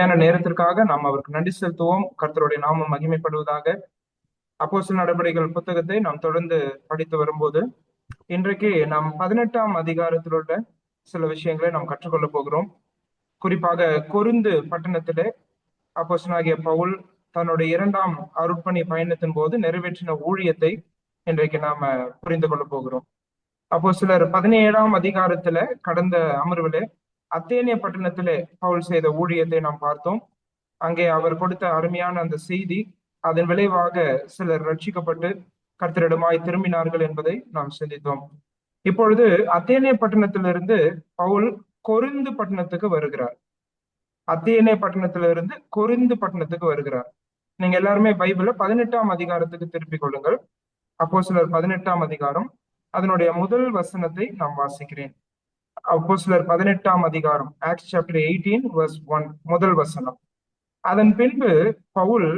அருமையான நேரத்திற்காக நாம் அவருக்கு நன்றி செலுத்துவோம். கர்த்தருடைய நாமம் மகிமைப்படுவதாக. அப்போஸ்தலர் நடபடிகள் புத்தகத்தை நாம் தொடர்ந்து படித்து வரும்போது இன்றைக்கு நாம் 18ஆம் அதிகாரத்தில் உள்ள சில விஷயங்களை நாம் கற்றுக்கொள்ள போகிறோம். குறிப்பாக கொரிந்து பட்டணத்திலே அப்போஸ்தலனாகிய பவுல் தன்னுடைய 2ஆம் அருட்பணி பயணத்தின் போது நிறைவேற்றின ஊழியத்தை இன்றைக்கு நாம புரிந்து கொள்ள போகிறோம். அப்போஸ்தலர் 17ஆம் அதிகாரத்துல கடந்த அமர்விலே அத்தேனிய பட்டணத்திலே பவுல் செய்த ஊழியத்தை நாம் பார்த்தோம். அங்கே அவர் கொடுத்த அருமையான அந்த செய்தி, அதன் விளைவாக சிலர் ரட்சிக்கப்பட்டு கர்த்தரிடமாய் திரும்பினார்கள் என்பதை நாம் சிந்தித்தோம். இப்பொழுது அத்தேனிய பட்டணத்திலிருந்து பவுல் கொரிந்து பட்டணத்துக்கு வருகிறார். அத்தேனிய பட்டணத்திலிருந்து கொரிந்து பட்டணத்துக்கு வருகிறார். நீங்க எல்லாருமே பைபிள 18ஆம் அதிகாரத்துக்கு திருப்பிக் கொள்ளுங்கள். அப்போஸ்தலர் 18ஆம் அதிகாரம், அதனுடைய முதல் வசனத்தை நாம் வாசிக்கிறேன். அப்போஸ்தலர் 18ஆம் அதிகாரம், ஆக்ட்ஸ் சாப்டர் 18 verse 1, முதல் வசனம். அதன் பின்பு பவுல்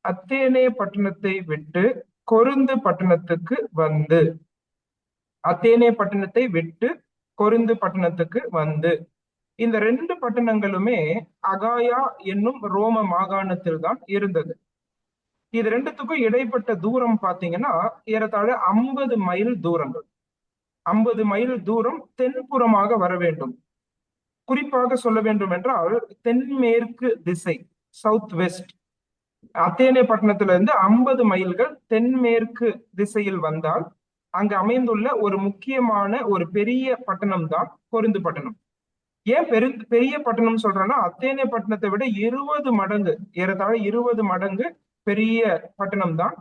அத்தேனே பட்டணத்தை விட்டு கொரிந்து பட்டணத்துக்கு வந்து, அத்தேனே பட்டணத்தை விட்டு கொரிந்து பட்டணத்துக்கு வந்து, இந்த 2 பட்டணங்களுமே அகாயா என்னும் ரோம மாகாணத்தில் தான் இருந்தது. இது 2த்துக்கும் இடைப்பட்ட தூரம் பாத்தீங்கன்னா ஏறத்தாழ 50 மைல் தூரங்கள். 50 மைல் தூரம் தென்புறமாக வர வேண்டும். குறிப்பாக சொல்ல வேண்டும் என்றால் தென்மேற்கு திசை, சவுத் வெஸ்ட். அத்தேனே பட்டணத்திலிருந்து 50 மைல்கள் தென்மேற்கு திசையில் வந்தால் அங்கு அமைந்துள்ள ஒரு முக்கியமான ஒரு பெரிய பட்டணம் தான் கொரிந்து பட்டணம். ஏன் பெரிய பட்டணம் சொல்றேன்னா, அத்தேனே பட்டணத்தை விட 20 மடங்கு, ஏறத்தாழ 20 மடங்கு பெரிய பட்டணம் தான்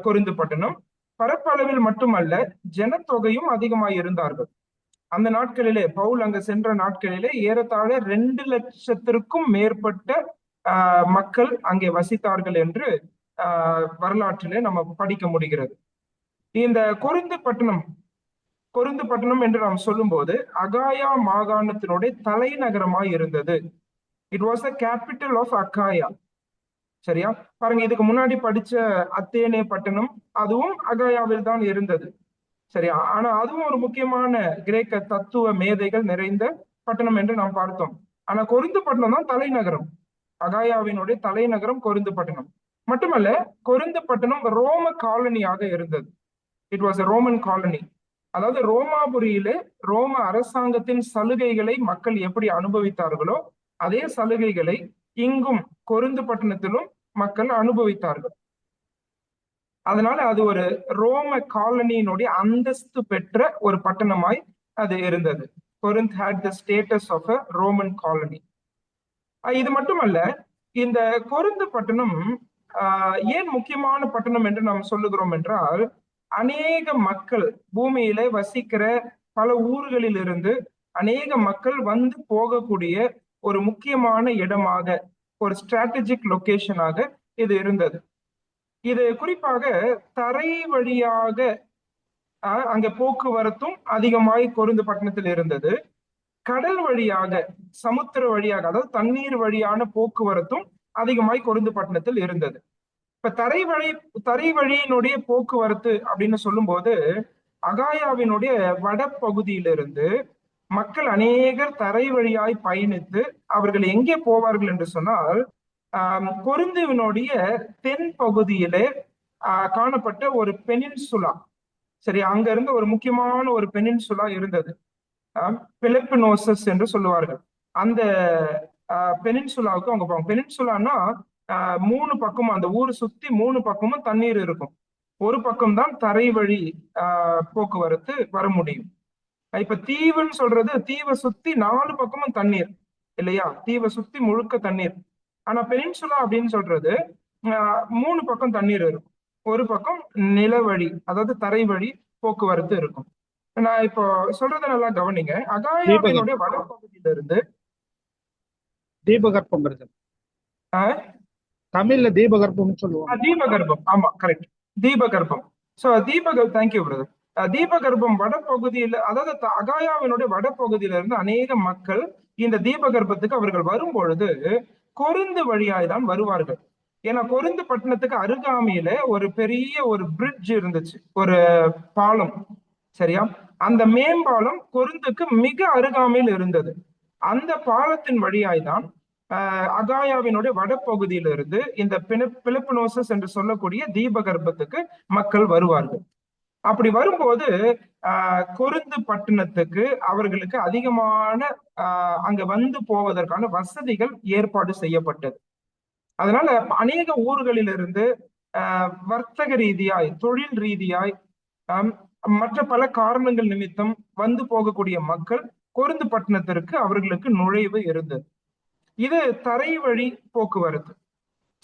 கொரிந்து பட்டணம். பரப்பளவில் மட்டுமல்ல, ஜனத்தொகையும் அதிகமாய் இருந்தார்கள். அந்த நாட்களிலே, பவுல் அங்கு சென்ற நாட்களிலே ஏறத்தாழ 2 லட்சத்திற்கும் மேற்பட்ட மக்கள் அங்கே வசித்தார்கள் என்று வரலாற்றிலே நம்ம படிக்க முடிகிறது. இந்த கொரிந்து பட்டணம் என்று நாம் சொல்லும் போது அகாயா மாகாணத்தினுடைய தலைநகரமாய் இருந்தது. It was the capital of Achaia. சரியா? பாருங்க, இதுக்கு முன்னாடி படிச்ச அத்தேனே பட்டணம் அதுவும் அகாயாவில் தான் இருந்தது. சரியா? ஆனா அதுவும் ஒரு முக்கியமான கிரேக்க தத்துவ மேதைகள் நிறைந்த பட்டணம் என்று நாம் பார்த்தோம். ஆனா கொரிந்து பட்டணம் தான் தலைநகரம். அகாயாவினுடைய தலைநகரம் கொரிந்து பட்டணம். மட்டுமல்ல, கொரிந்து பட்டணம் ரோம காலனியாக இருந்தது. It was a Roman colony. அதாவது ரோமாபுரியிலே ரோம அரசாங்கத்தின் சலுகைகளை மக்கள் எப்படி அனுபவித்தார்களோ அதே சலுகைகளை இங்கும் கொரிந்து பட்டணத்திலும் மக்கள் அனுபவித்தார்கள். அதனால அது ஒரு ரோம காலனியினுடைய அந்தஸ்து பெற்ற ஒரு பட்டணமாய் அது இருந்தது. Corinth had the status of a Roman colony. இது மட்டுமல்ல, இந்த கொரிந்து பட்டணம் ஏன் முக்கியமான பட்டணம் என்று நாம் சொல்லுகிறோம் என்றால், அநேக மக்கள் பூமியிலே வசிக்கிற பல ஊர்களில் இருந்து அநேக மக்கள் வந்து போகக்கூடிய ஒரு முக்கியமான இடமாக, ஒரு ஸ்ட்ராட்டஜிக் லொகேஷனாக இது இருந்தது. இது குறிப்பாக தரை வழியாக அங்க போக்குவரத்தும் அதிகமாய் கொரிந்து பட்டணத்தில் இருந்தது. கடல் வழியாக, சமுத்திர வழியாக, அதாவது தண்ணீர் வழியான போக்குவரத்தும் அதிகமாய் கொரிந்து பட்டணத்தில் இருந்தது. இப்ப தரை வழியினுடைய போக்குவரத்து அப்படின்னு சொல்லும் போது அகாயாவினுடைய வடப்பகுதியிலிருந்து மக்கள் அநேகர் தரை வழியாய் பயணித்து அவர்கள் எங்கே போவார்கள் என்று சொன்னால், கொரிந்துவினுடைய தென் பகுதியிலே காணப்பட்ட ஒரு பெனின்சுலா. சரி, அங்க இருந்து ஒரு முக்கியமான ஒரு பெனின்சுலா இருந்தது. பெலப்பினோசஸ் என்று சொல்லுவார்கள். அந்த பெனின்சுலாவுக்கு அவங்க போவாங்க. பெனின்சுலான்னா 3 பக்கமும், அந்த ஊரை சுத்தி 3 பக்கமும் தண்ணீர் இருக்கும். ஒரு பக்கம் தான் தரை வழி போக்குவரத்து வர முடியும். இப்ப தீவுன்னு சொல்றது, தீவை சுத்தி 4 பக்கமும் தண்ணீர் இல்லையா? தீவை சுத்தி முழுக்க தண்ணீர். ஆனா பெனின்சுலா அப்படின்னு சொல்றது 3 பக்கம் தண்ணீர் இருக்கும். ஒரு பக்கம் நிலவழி, அதாவது தரை வழி போக்குவரத்து இருக்கும். நான் இப்போ சொல்றத நல்லா கவனிங்க. அகாயாவினுடைய வடப்பகுதியில இருந்து தீபகற்பம் தமிழ்ல தீபகற்பம் சொல்லுவாங்க. தீபகற்பம், ஆமா, கரெக்ட், தீபகற்பம். So thank you brother. தீபகற்பம் வடப்பகுதியில, அதாவது அகாயாவினுடைய வடப்பகுதியில இருந்து அநேக மக்கள் இந்த தீபகற்பத்துக்கு அவர்கள் வரும் பொழுது கொரிந்து வழியாய் தான் வருவார்கள். ஏன்னா கொரிந்து பட்டணத்துக்கு அருகாமையில ஒரு பெரிய ஒரு பிரிட்ஜ் இருந்துச்சு, ஒரு பாலம். சரியா? அந்த மேம்பாலம் கொரிந்துக்கு மிக அருகாமையில் இருந்தது. அந்த பாலத்தின் வழியாய் தான் அகாயாவினுடைய வடபகுதியிலிருந்து இந்த பிலிப்பனோசஸ் என்று சொல்லக்கூடிய தீபகற்பத்துக்கு மக்கள் வருவார்கள். அப்படி வரும்போது கொருந்து பட்டணத்துக்கு அவர்களுக்கு அதிகமான அங்க வந்து போவதற்கான வசதிகள் ஏற்பாடு செய்யப்பட்டது. அதனால அநேக ஊர்களிலிருந்து வர்த்தக ரீதியாய், தொழில் ரீதியாய், மற்ற பல காரணங்கள் நிமித்தம் வந்து போகக்கூடிய மக்கள் கொருந்து பட்டணத்திற்கு அவர்களுக்கு நுழைவு இருந்தது. இது தரை வழி போக்குவரத்து.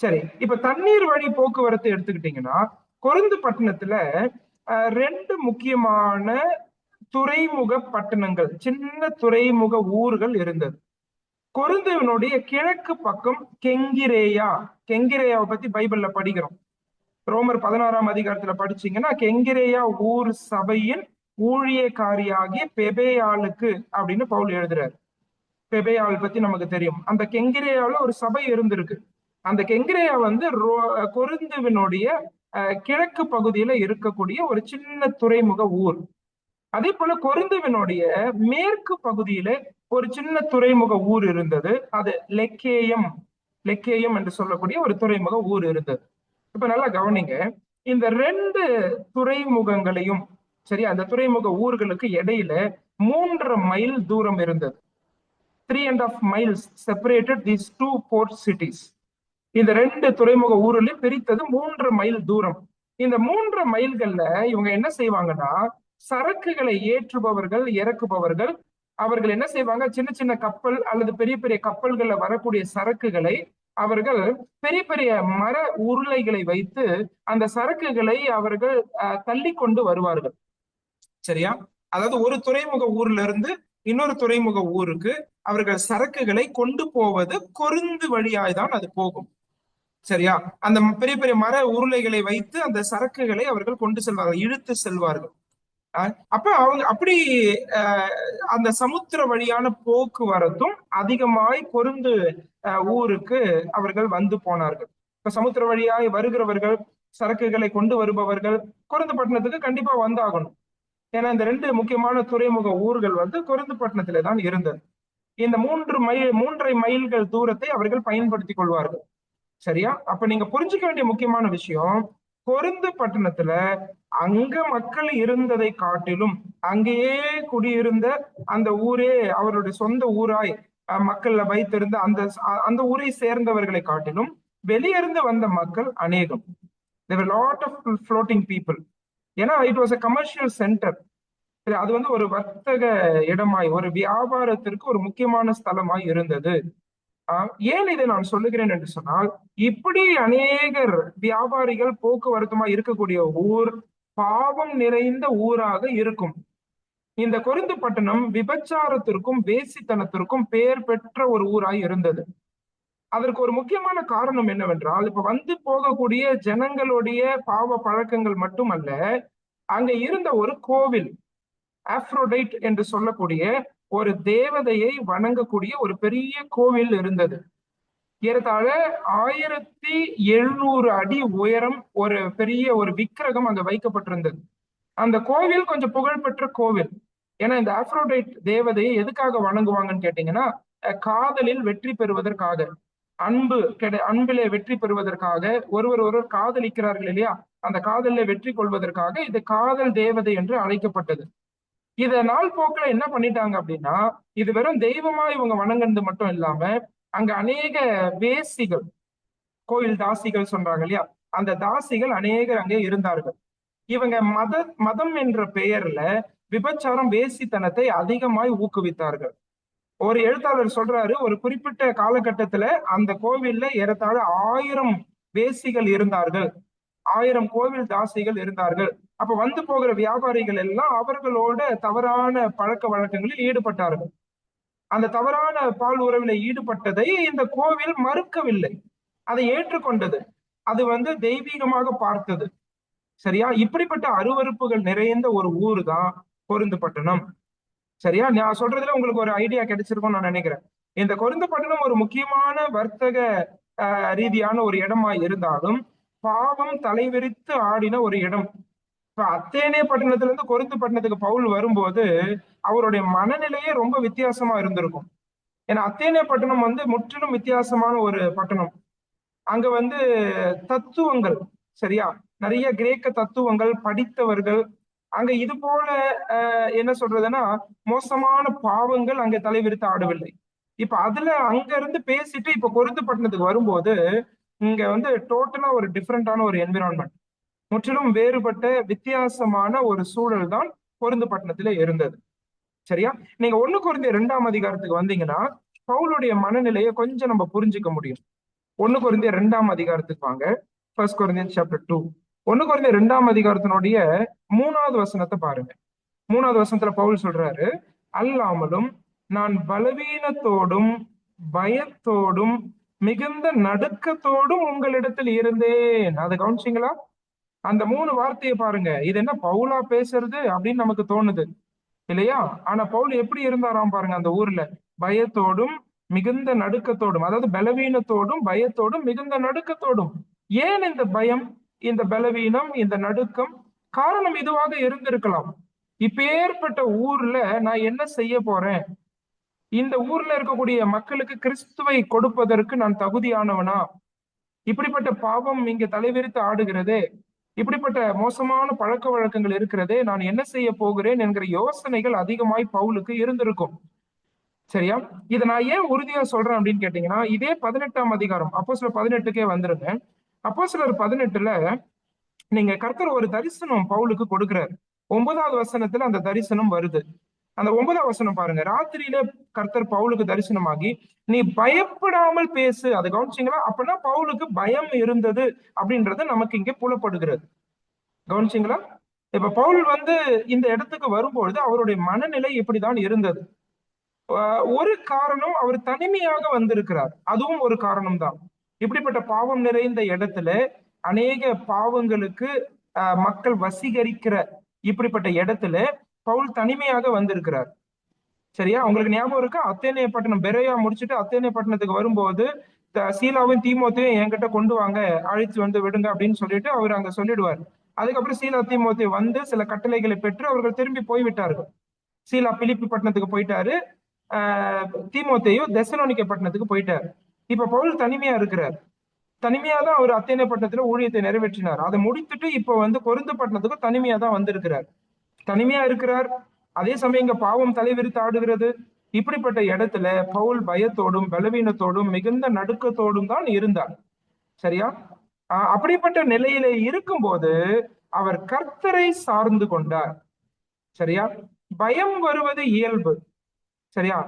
சரி, இப்ப தண்ணீர் வழி போக்குவரத்து எடுத்துக்கிட்டீங்கன்னா கொருந்து பட்டணத்துல ரெண்டு முக்கியமான துறைமுக பட்டணங்கள், சின்ன துறைமுக ஊர்கள் இருந்தது. கொருந்துவினுடைய கிழக்கு பக்கம் கெங்கிரேயா. கெங்கிரேயாவை பத்தி பைபிள்ல படிக்கிறோம். ரோமர் 16ஆம் அதிகாரத்துல படிச்சீங்கன்னா கெங்கிரேயா ஊர் சபையின் ஊழியக்காரியாகிய பெபேயாளுக்கு அப்படின்னு பவுல் எழுதுறாரு. பெபேயாள் பத்தி நமக்கு தெரியும். அந்த கெங்கிரேயால ஒரு சபை இருந்திருக்கு. அந்த கெங்கிரேயா வந்து கொருந்துவினுடைய கிழக்கு பகுதியில இருக்கக்கூடிய ஒரு சின்ன துறைமுக ஊர். அதே போல கொருந்துவினுடைய மேற்கு பகுதியில ஒரு சின்ன துறைமுக ஊர் இருந்தது. அது லெக்கேயம் என்று சொல்லக்கூடிய ஒரு துறைமுக ஊர் இருந்தது. இப்ப நல்லா கவனிங்க, இந்த ரெண்டு துறைமுகங்களையும், சரி, அந்த துறைமுக ஊர்களுக்கு இடையில 3.5 மைல் தூரம் இருந்தது. 3.5 miles separated these two port cities. இந்த ரெண்டு துறைமுக ஊரில் பிரித்தது 3.5 மைல் தூரம். இந்த 3 மைல்கள்ல இவங்க என்ன செய்வாங்கன்னா, சரக்குகளை ஏற்றுபவர்கள், இறக்குபவர்கள், அவர்கள் என்ன செய்வாங்க, சின்ன சின்ன கப்பல் அல்லது பெரிய பெரிய கப்பல்கள்ல வரக்கூடிய சரக்குகளை அவர்கள் பெரிய பெரிய மர உருளைகளை வைத்து அந்த சரக்குகளை அவர்கள் தள்ளி கொண்டு வருவார்கள். சரியா? அதாவது ஒரு துறைமுக ஊர்ல இருந்து இன்னொரு துறைமுக ஊருக்கு அவர்கள் சரக்குகளை கொண்டு போவது கொருந்து வழியாய்தான் அது போகும். சரியா? அந்த பெரிய பெரிய மர உருளைகளை வைத்து அந்த சரக்குகளை அவர்கள் கொண்டு செல்வார்கள், இழுத்து செல்வார்கள். அப்ப அவங்க அப்படி அந்த சமுத்திர வழியான போக்குவரத்தும் அதிகமாய் கொருந்து ஊருக்கு அவர்கள் வந்து போனார்கள். இப்ப சமுத்திர வழியாய் வருகிறவர்கள், சரக்குகளை கொண்டு வருபவர்கள் கொருந்து பட்டணத்துக்கு கண்டிப்பா வந்தாகணும். ஏன்னா இந்த ரெண்டு முக்கியமான துறைமுக ஊர்கள் வந்து கொருந்து பட்டணத்திலே தான் இருந்தது. இந்த 3.5 மைல்கள் தூரத்தை அவர்கள் பயன்படுத்தி கொள்வார்கள். சரியா? அப்ப நீங்க புரிஞ்சுக்க வேண்டிய முக்கியமான விஷயம், கொருந்து பட்டணத்துல அங்க மக்கள் இருந்ததை காட்டிலும், அங்கேயே குடியிருந்த அந்த ஊரே அவருடைய சொந்த ஊராய் மக்கள்ல வைத்திருந்த அந்த ஊரை சேர்ந்தவர்களை காட்டிலும் வெளியிருந்து வந்த மக்கள் அநேகம். There were a lot of floating people. ஏன்னா it was a commercial center. அது வந்து ஒரு வர்த்தக இடமாய், ஒரு வியாபாரத்திற்கு ஒரு முக்கியமான ஸ்தலமாய் இருந்தது. ஏன் இதை நான் சொல்லுகிறேன் என்று சொன்னால், இப்படி அநேகர் வியாபாரிகள் போக்குவரத்துமா இருக்கக்கூடிய ஊர் பாவம் நிறைந்த ஊராக இருக்கும். இந்த கொருந்து பட்டணம் விபச்சாரத்திற்கும் வேசித்தனத்திற்கும் பெயர் பெற்ற ஒரு ஊராய் இருந்தது. அதற்கு ஒரு முக்கியமான காரணம் என்னவென்றால், இப்ப வந்து போகக்கூடிய ஜனங்களுடைய பாவ பழக்கங்கள் மட்டுமல்ல, அங்க இருந்த ஒரு கோவில், ஆப்ரோடைட் என்று சொல்லக்கூடிய ஒரு தேவதையை வணங்கக்கூடிய ஒரு பெரிய கோவில் இருந்தது. ஏறத்தாழ 1700 அடி உயரம் ஒரு பெரிய ஒரு விக்கிரகம் அங்க வைக்கப்பட்டிருந்தது. அந்த கோவில் கொஞ்சம் புகழ்பெற்ற கோவில். ஏன்னா இந்த ஆப்ரோடைட் தேவதையை எதுக்காக வணங்குவாங்கன்னு கேட்டீங்கன்னா, காதலில் வெற்றி பெறுவதற்காக, அன்பிலே வெற்றி பெறுவதற்காக, ஒருவர் காதலிக்கிறார்கள் இல்லையா, அந்த காதலில வெற்றி கொள்வதற்காக இது காதல் தேவதை என்று அழைக்கப்பட்டது. இத நாள் போக்குல என்ன பண்ணிட்டாங்க அப்படின்னா, இது வெறும் தெய்வமா இவங்க வணங்குறது மட்டும் இல்லாம, அங்க அநேக வேசிகள், கோயில் தாசிகள் சொல்றாங்க இல்லையா, அந்த தாசிகள் அநேகர் அங்கே இருந்தார்கள். இவங்க மதம் என்ற பெயர்ல விபச்சாரம், வேசித்தனத்தை அதிகமாய் ஊக்குவித்தார்கள். ஒரு எழுத்தாளர் சொல்றாரு, ஒரு குறிப்பிட்ட காலகட்டத்துல அந்த கோவில்ல ஏறத்தாழ 1000 வேசிகள் இருந்தார்கள், 1000 கோவில் தாசிகள் இருந்தார்கள். அப்ப வந்து போகிற வியாபாரிகள் எல்லாம் அவர்களோட தவறான பழக்க வழக்கங்களில் ஈடுபட்டார்கள். அந்த தவறான பால் உறவில ஈடுபட்டதை இந்த கோவில் மறுக்கவில்லை, அதை ஏற்றுக்கொண்டது. அது வந்து தெய்வீகமாக பார்த்தது. சரியா? இப்படிப்பட்ட அருவருப்புகள் நிறைந்த ஒரு ஊர் தான் கொருந்து பட்டணம். சரியா? நான் சொல்றதுல உங்களுக்கு ஒரு ஐடியா கிடைச்சிருக்கும் நான் நினைக்கிறேன். இந்த கொருந்து பட்டணம் ஒரு முக்கியமான வர்த்தக ரீதியான ஒரு இடமா இருந்தாலும் பாவம் தலைவிரித்து ஆடின ஒரு இடம். இப்ப அத்தேனே பட்டணத்துல இருந்து கொருந்து பட்டணத்துக்கு பவுல் வரும்போது அவருடைய மனநிலையே ரொம்ப வித்தியாசமா இருந்திருக்கும். ஏன்னா அத்தேனே பட்டணம் வந்து முற்றிலும் வித்தியாசமான ஒரு பட்டணம். அங்க வந்து தத்துவங்கள், சரியா, நிறைய கிரேக்க தத்துவங்கள் படித்தவர்கள். அங்க இது போல என்ன சொல்றதுன்னா மோசமான பாவங்கள் அங்க தலைவிரித்து ஆடவில்லை. இப்ப அதுல அங்க இருந்து பேசிட்டு இப்ப கொரிந்து பட்டணத்துக்கு வரும்போது இங்க வந்து டோட்டலா ஒரு டிஃப்ரெண்டான ஒரு என்விரான்மெண்ட், முற்றிலும் வேறுபட்ட வித்தியாசமான ஒரு சூழல் தான் கொரிந்து பட்டணத்திலே இருந்தது. சரியா? நீங்க 1 கொரிந்தியர் 2ஆம் அதிகாரத்துக்கு வந்தீங்கன்னா பவுலுடைய மனநிலையை கொஞ்சம் நம்ம புரிஞ்சுக்க முடியும். 1 கொரிந்தியர் 2ஆம் அதிகாரத்துக்கு வாங்க. First Corinthians chapter 2. 1 கொரிந்தியர் 2ஆம் அதிகாரத்தினுடைய 3வது வசனத்தை பாருங்க. 3வது வசனத்துல பவுல் சொல்றாரு, அல்லாமலும் நான் பலவீனத்தோடும் பயத்தோடும் மிகுந்த நடுக்கத்தோடும் உங்களிடத்தில் இருந்தேன். அதை கவனிச்சிங்களா? அந்த 3 வார்த்தையை பாருங்க. இது என்ன பவுலா பேசுறது அப்படின்னு நமக்கு தோணுது இல்லையா? ஆனா பவுல் எப்படி இருந்தாராம் பாருங்க அந்த ஊர்ல. பயத்தோடும் மிகுந்த நடுக்கத்தோடும், அதாவது பலவீனத்தோடும் பயத்தோடும் மிகுந்த நடுக்கத்தோடும். ஏன் இந்த பயம், இந்த பலவீனம், இந்த நடுக்கம்? காரணம் இதுவாக இருந்திருக்கலாம். இப்பேற்பட்ட ஊர்ல நான் என்ன செய்ய போறேன்? இந்த ஊர்ல இருக்கக்கூடிய மக்களுக்கு கிறிஸ்துவை கொடுப்பதற்கு நான் தகுதியானவனா? இப்படிப்பட்ட பாவம் இங்க தலைவிரித்து ஆடுகிறதே, இப்படிப்பட்ட மோசமான பழக்க வழக்கங்கள் இருக்கிறதே, நான் என்ன செய்ய போகிறேன் என்கிற யோசனைகள் அதிகமாய் பவுலுக்கு இருந்திருக்கும். சரியா? இதை நான் ஏன் உறுதியா சொல்றேன் அப்படின்னு கேட்டீங்கன்னா, இதே 18ஆம் அதிகாரம் அப்போஸ்தலர் 18க்கே வந்துருங்க. அப்போஸ்தலர் 18ல நீங்க கர்த்தர் ஒரு தரிசனம் பவுலுக்கு கொடுக்கிறார். 9வது வசனத்துல அந்த தரிசனம் வருது. அந்த 9வது வசனம் பாருங்க. ராத்திரியில கர்த்தர் பவுலுக்கு தரிசனமாகி நீ பயப்படாமல் பேசு. அதை கவனிச்சீங்களா? அப்பனா பவுலுக்கு பயம் இருந்தது அப்படின்றது நமக்கு இங்கே புலப்படுகிறது. கவனிச்சீங்களா? இப்ப பவுல் வந்து இந்த இடத்துக்கு வரும்பொழுது அவருடைய மனநிலை இப்படிதான் இருந்தது. ஒரு காரணம், அவர் தனிமையாக வந்திருக்கிறார். அதுவும் ஒரு காரணம் தான். இப்படிப்பட்ட பாவம் நிறைந்த இடத்துல அநேக பாவங்களுக்கு மக்கள் வசீகரிக்கிற இப்படிப்பட்ட இடத்துல பவுல் தனிமையாக வந்திருக்கிறார். சரியா? உங்களுக்கு ஞாபகம் இருக்கா? அத்தேனே பட்டணம் பெரேயா முடிச்சுட்டு அத்தேனே பட்டணத்துக்கு வரும்போது சீலாவும் தீமோத்தேயும் என்கிட்ட கொண்டு வாங்க, அழைத்து வந்து விடுங்க அப்படின்னு சொல்லிட்டு அவர் அங்க சொல்லிடுவார். அதுக்கப்புறம் சீலா தீமோத்தேயு வந்து சில கட்டளைகளை பெற்று அவர்கள் திரும்பி போய்விட்டார்கள். சீலா பிலிப்பி பட்டணத்துக்கு போயிட்டாரு, தீமோத்தேயு தெசலோனிக்கே பட்டணத்துக்கு போயிட்டாரு. இப்ப பவுல் தனிமையா இருக்கிறார். தனிமையா தான் அவர் அத்தேனே பட்டணத்துல ஊழியத்தை நிறைவேற்றினார். அதை முடித்துட்டு இப்ப வந்து கொரிந்து பட்டணத்துக்கு தனிமையா தான் வந்திருக்கிறார். தனிமையா இருக்கிறார். அதே சமயம் இங்க பாவம் தலைவிரித்து ஆடுகிறது. இப்படிப்பட்ட இடத்துல பவுல் பயத்தோடும் பலவீனத்தோடும் மிகுந்த நடுக்கத்தோடும் தான் இருந்தார். சரியா? அப்படிப்பட்ட நிலையில இருக்கும்போது அவர் கர்த்தரை சார்ந்து கொண்டார். சரியா? பயம் வருவது இயல்பு. சரியா?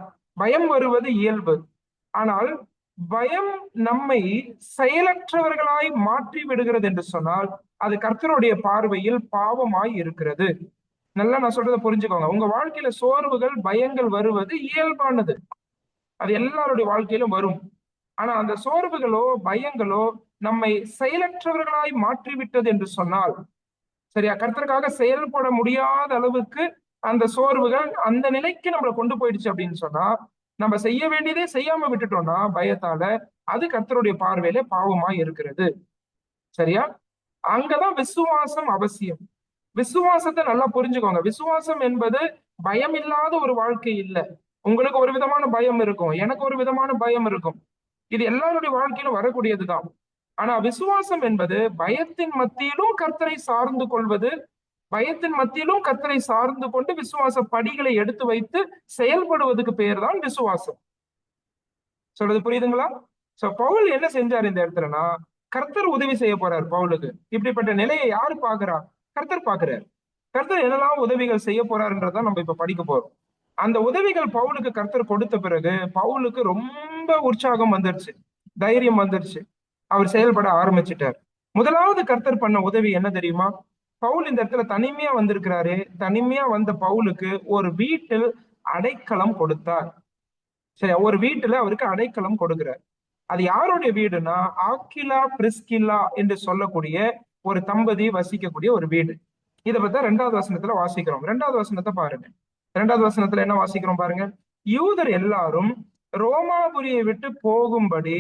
பயம் வருவது இயல்பு. ஆனால் பயம் நம்மை செயலற்றவர்களாய் மாற்றி விடுகிறது என்று சொன்னால் அது கர்த்தருடைய பார்வையில் பாவமாய் இருக்கிறது. நல்லா நான் சொல்றதை புரிஞ்சுக்கோங்க. உங்க வாழ்க்கையில சோர்வுகள் பயங்கள் வருவது இயல்பானது. அது எல்லாருடைய வாழ்க்கையிலும் வரும். ஆனா அந்த சோர்வுகளோ பயங்களோ நம்மை செயலற்றவர்களாய் மாற்றிவிட்டது என்று சொன்னால், சரியா, கர்த்தருக்காக செயல்பட முடியாத அளவுக்கு அந்த சோர்வுகள் அந்த நிலைக்கு நம்மளை கொண்டு போயிடுச்சு அப்படின்னு சொன்னா, நம்ம செய்ய வேண்டியதே செய்யாம விட்டுட்டோம்னா பயத்தால, அது கர்த்தருடைய பார்வையில பாவமாய் இருக்கிறது. சரியா? அங்கதான் விசுவாசம் அவசியம். விசுவாசத்தை நல்லா புரிஞ்சுக்கோங்க. விசுவாசம் என்பது பயம் இல்லாத ஒரு வாழ்க்கை இல்ல. உங்களுக்கு ஒரு விதமான பயம் இருக்கும், எனக்கு ஒரு விதமான பயம் இருக்கும். இது எல்லாருடைய வாழ்க்கையிலும் வரக்கூடியதுதான். ஆனா விசுவாசம் என்பது பயத்தின் மத்தியிலும் கர்த்தரை சார்ந்து கொள்வது, பயத்தின் மத்தியிலும் கர்த்தரை சார்ந்து கொண்டு விசுவாச படிகளை எடுத்து வைத்து செயல்படுவதற்கு பெயர் தான் விசுவாசம். சொல்றது புரியுதுங்களா? சோ பவுல் என்ன செஞ்சார் இந்த இடத்துலனா, கர்த்தர் உதவி செய்ய போறார் பவுலுக்கு. இப்படிப்பட்ட நிலையை யாரு பாக்குறா? கர்த்தர் பாக்குறார். கர்த்தர் என்னெல்லாம் உதவிகள் செய்ய போறாருன்றதான் நம்ம இப்ப படிக்க போறோம். அந்த உதவிகள் பவுலுக்கு கர்த்தர் கொடுத்த பிறகு பவுலுக்கு ரொம்ப உற்சாகம் வந்துருச்சு, தைரியம் வந்துருச்சு. அவர் செயல்பட ஆரம்பிச்சிட்டார். முதலாவது கர்த்தர் பண்ண உதவி என்ன தெரியுமா? பவுல் இந்த இடத்துல தனிமையா வந்திருக்கிறாரு. தனிமையா வந்த பவுலுக்கு ஒரு வீட்டில் அடைக்கலம் கொடுத்தார். சரி, ஒரு வீட்டுல அவருக்கு அடைக்கலம் கொடுக்கிறார். அது யாருடைய வீடுனா, ஆக்கிலா பிரிஸ்கில்லா என்று சொல்லக்கூடிய ஒரு தம்பதி வசிக்கக்கூடிய ஒரு வீடு. இதை பத்தி 2வது வசனத்துல வாசிக்கிறோம். 2வது வசனத்தை பாருங்க. 2வது வசனத்துல என்ன வாசிக்கிறோம் பாருங்க. யூதர் எல்லாரும் ரோமாபுரியை விட்டு போகும்படி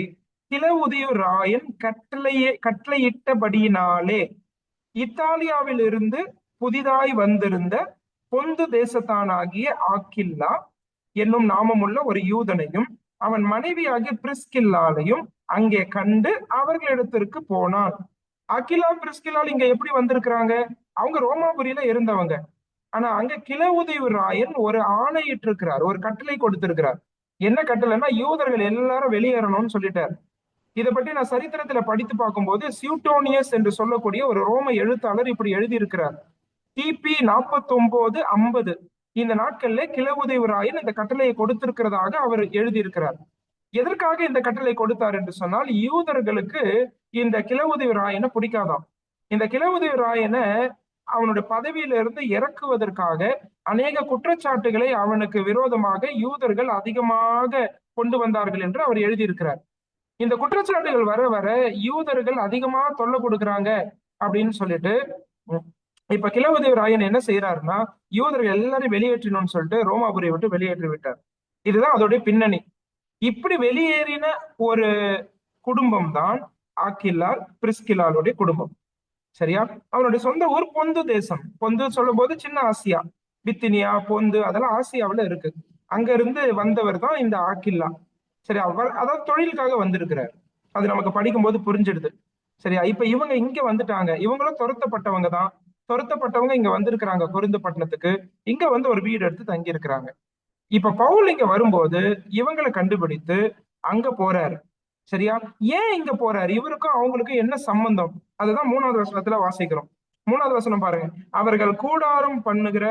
கிலவுதியு ராயன் கட்டளையிட்டபடியினாலே இத்தாலியாவில் இருந்து புதிதாய் வந்திருந்த பொந்து தேசத்தானாகிய ஆக்கில்லா என்னும் நாமமுள்ள ஒரு யூதனையும் அவன் மனைவியாகிய பிரிஸ்கில்லாலையும் அங்கே கண்டு அவர்களிடத்திற்கு போனான். அகிலா பிரிஸ்கில்லால் இங்க எப்படி வந்திருக்கிறாங்க? அவங்க ரோமாபுரியில இருந்தவங்க. ஆனா அங்க கிலவுதேவு ராயன் ஒரு ஆணையிட்டு இருக்கிறார், ஒரு கட்டளை கொடுத்திருக்கிறார். என்ன கட்டளைன்னா, யூதர்கள் எல்லாரும் வெளியேறணும்னு சொல்லிட்டார். இதை பற்றி நான் சரித்திரத்துல படித்து பார்க்கும்போது சியூட்டோனியஸ் என்று சொல்லக்கூடிய ஒரு ரோம எழுத்தாளர் இப்படி எழுதியிருக்கிறார். கிபி 49-50 இந்த நாட்கள்ல கிலவுதேவு ராயன் இந்த கட்டளையை கொடுத்திருக்கிறதாக அவர் எழுதியிருக்கிறார். எதற்காக இந்த கட்டளை கொடுத்தார் என்று சொன்னால், யூதர்களுக்கு இந்த கிலவுதேவு ராயனை பிடிக்காதாம். இந்த கிலவுதேவு ராயனை அவனுடைய பதவியில இருந்து இறக்குவதற்காக அநேக குற்றச்சாட்டுகளை அவனுக்கு விரோதமாக யூதர்கள் அதிகமாக கொண்டு வந்தார்கள் என்று அவர் எழுதியிருக்கிறார். இந்த குற்றச்சாட்டுகள் வர வர யூதர்கள் அதிகமா தொல்லை கொடுக்குறாங்க அப்படின்னு சொல்லிட்டு இப்ப கிலவுதேவ ராயன் என்ன செய்யறாருன்னா, யூதர்கள் எல்லாரும் வெளியேற்றணும்னு சொல்லிட்டு ரோமாபுரியை விட்டு வெளியேற்றி விட்டார். இதுதான் அதோடைய பின்னணி. இப்படி வெளியேறின ஒரு குடும்பம் தான் ஆக்கில்லால் பிரிஸ்கில்லாலுடைய குடும்பம். சரியா? அவனுடைய சொந்த ஊர் பொந்து தேசம். பொந்து சொல்லும் போது சின்ன ஆசியா, பித்தினியா, பொந்து அதெல்லாம் ஆசியாவில் இருக்கு. அங்க இருந்து வந்தவர் தான் இந்த ஆக்கில்லா. சரி, அவர் அதாவது தொழிலுக்காக வந்திருக்கிறார். அது நமக்கு படிக்கும் போது புரிஞ்சிடுது. சரியா? இப்ப இவங்க இங்க வந்துட்டாங்க. இவங்களும் துரத்தப்பட்டவங்க தான். துரத்தப்பட்டவங்க இங்க வந்திருக்கிறாங்க கொரிந்து பட்டணத்துக்கு. இங்க வந்து ஒரு வீடு எடுத்து தங்கி இருக்கிறாங்க. இப்ப பவுல் இங்க வரும்போது இவங்களை கண்டுபிடித்து அங்க போறாரு. சரியா? ஏன் இங்க போறாரு? இவருக்கும் அவங்களுக்கும் என்ன சம்பந்தம்? அதுதான் 3வது வசனத்துல வாசிக்கிறோம். 3வது வசனம் பாருங்க. அவர்கள் கூடாரம் பண்ணுகிற